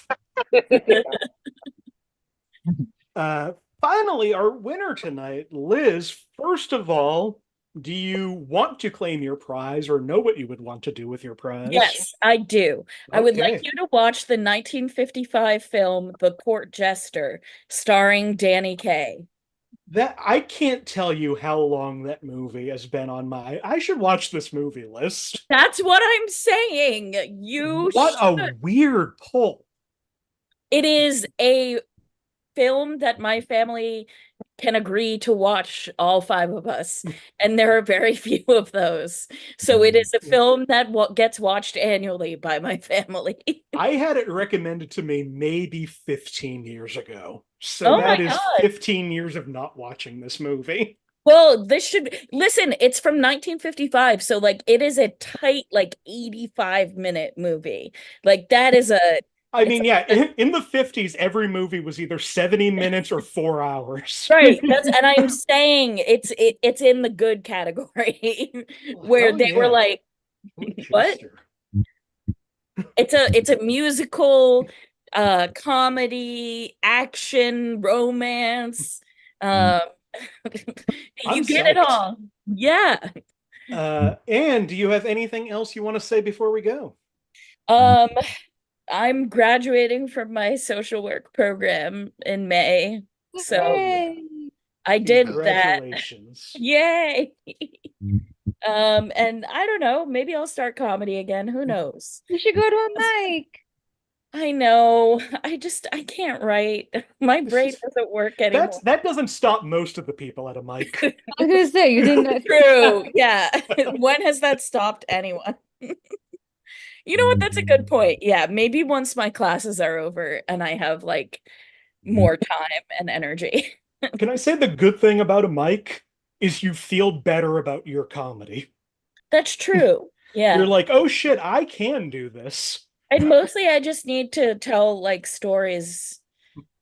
S1: Finally, our winner tonight, Liz. First of all, do you want to claim your prize or know what you would want to do with your prize?
S5: Yes, I do. I would like
S1: Okay.
S5: you to watch the 1955 film The Court Jester, starring Danny Kaye.
S1: That I can't tell you how long that movie has been on my I should watch this movie list.
S5: That's what I'm saying. You
S1: What
S5: should.
S1: a weird pull.
S5: It is a film that my family can agree to watch, all five of us, and there are very few of those. So it is a film that gets watched annually by my family.
S1: I had it recommended to me maybe 15 years ago. So
S5: Oh
S1: that
S5: my
S1: is
S5: God.
S1: 15 years of not watching this movie.
S5: Well, this should listen, it's from 1955, so like it is a tight like 85-minute movie. Like that is a
S1: I mean, yeah, in the 50s, every movie was either 70 minutes or 4 hours.
S5: right. And I'm saying it's in the good category where they were like, what? It's a musical, comedy, action, romance. You
S1: I'm
S5: get it
S1: psyched.
S5: all. Yeah.
S1: And do you have anything else you want to say before we go?
S5: I'm graduating from my social work program in May. So
S3: Yay.
S5: I did that.
S1: Congratulations.
S5: Yay. And I don't know, maybe I'll start comedy again. Who knows?
S3: You should go to a mic.
S5: I know. I can't write. My brain doesn't work anymore.
S1: That doesn't stop most of the people at a mic.
S3: I was gonna say you didn't.
S5: True. Yeah. When has that stopped anyone? You know what? That's a good point. Yeah, maybe once my classes are over and I have like more time and energy.
S1: Can I say the good thing about a mic is you feel better about your comedy?
S5: That's true. Yeah.
S1: You're like, oh shit, I can do this.
S5: And mostly I just need to tell like stories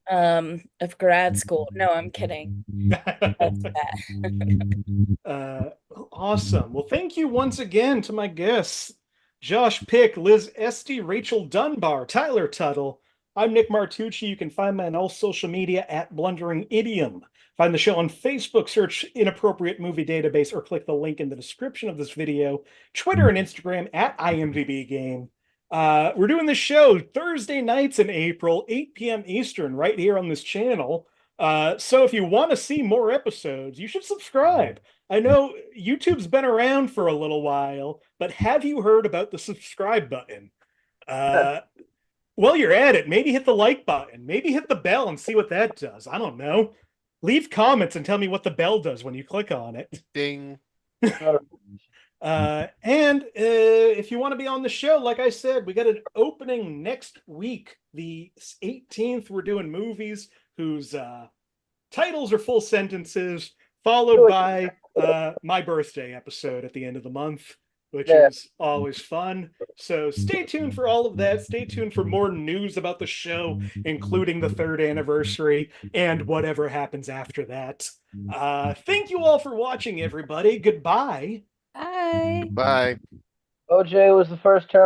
S5: of grad school. No, I'm kidding. That's bad.
S1: Awesome. Well, thank you once again to my guests, Josh Pick, Liz Estey, Rachel Dunbar, Tyler Tuttle. I'm Nick Martucci. You can find me on all social media at Blundering Idiom. Find the show on Facebook, search Inappropriate Movie Database, or click the link in the description of this video. Twitter and Instagram at IMDb Game. We're doing this show Thursday nights in April, 8 p.m. Eastern, right here on this channel. So if you want to see more episodes, you should subscribe. I know YouTube's been around for a little while, but have you heard about the subscribe button? While you're at it, maybe hit the like button, maybe hit the bell and see what that does. I don't know. Leave comments and tell me what the bell does when you click on it.
S4: Ding.
S1: And if you want to be on the show, like I said, we got an opening next week, the 18th. We're doing movies whose titles are full sentences, followed by my birthday episode at the end of the month, which is always fun. So stay tuned for all of that. Stay tuned for more news about the show, including the 3rd anniversary and whatever happens after that. Thank you all for watching, everybody. Goodbye.
S3: Bye.
S4: Bye.
S2: OJ was the first term.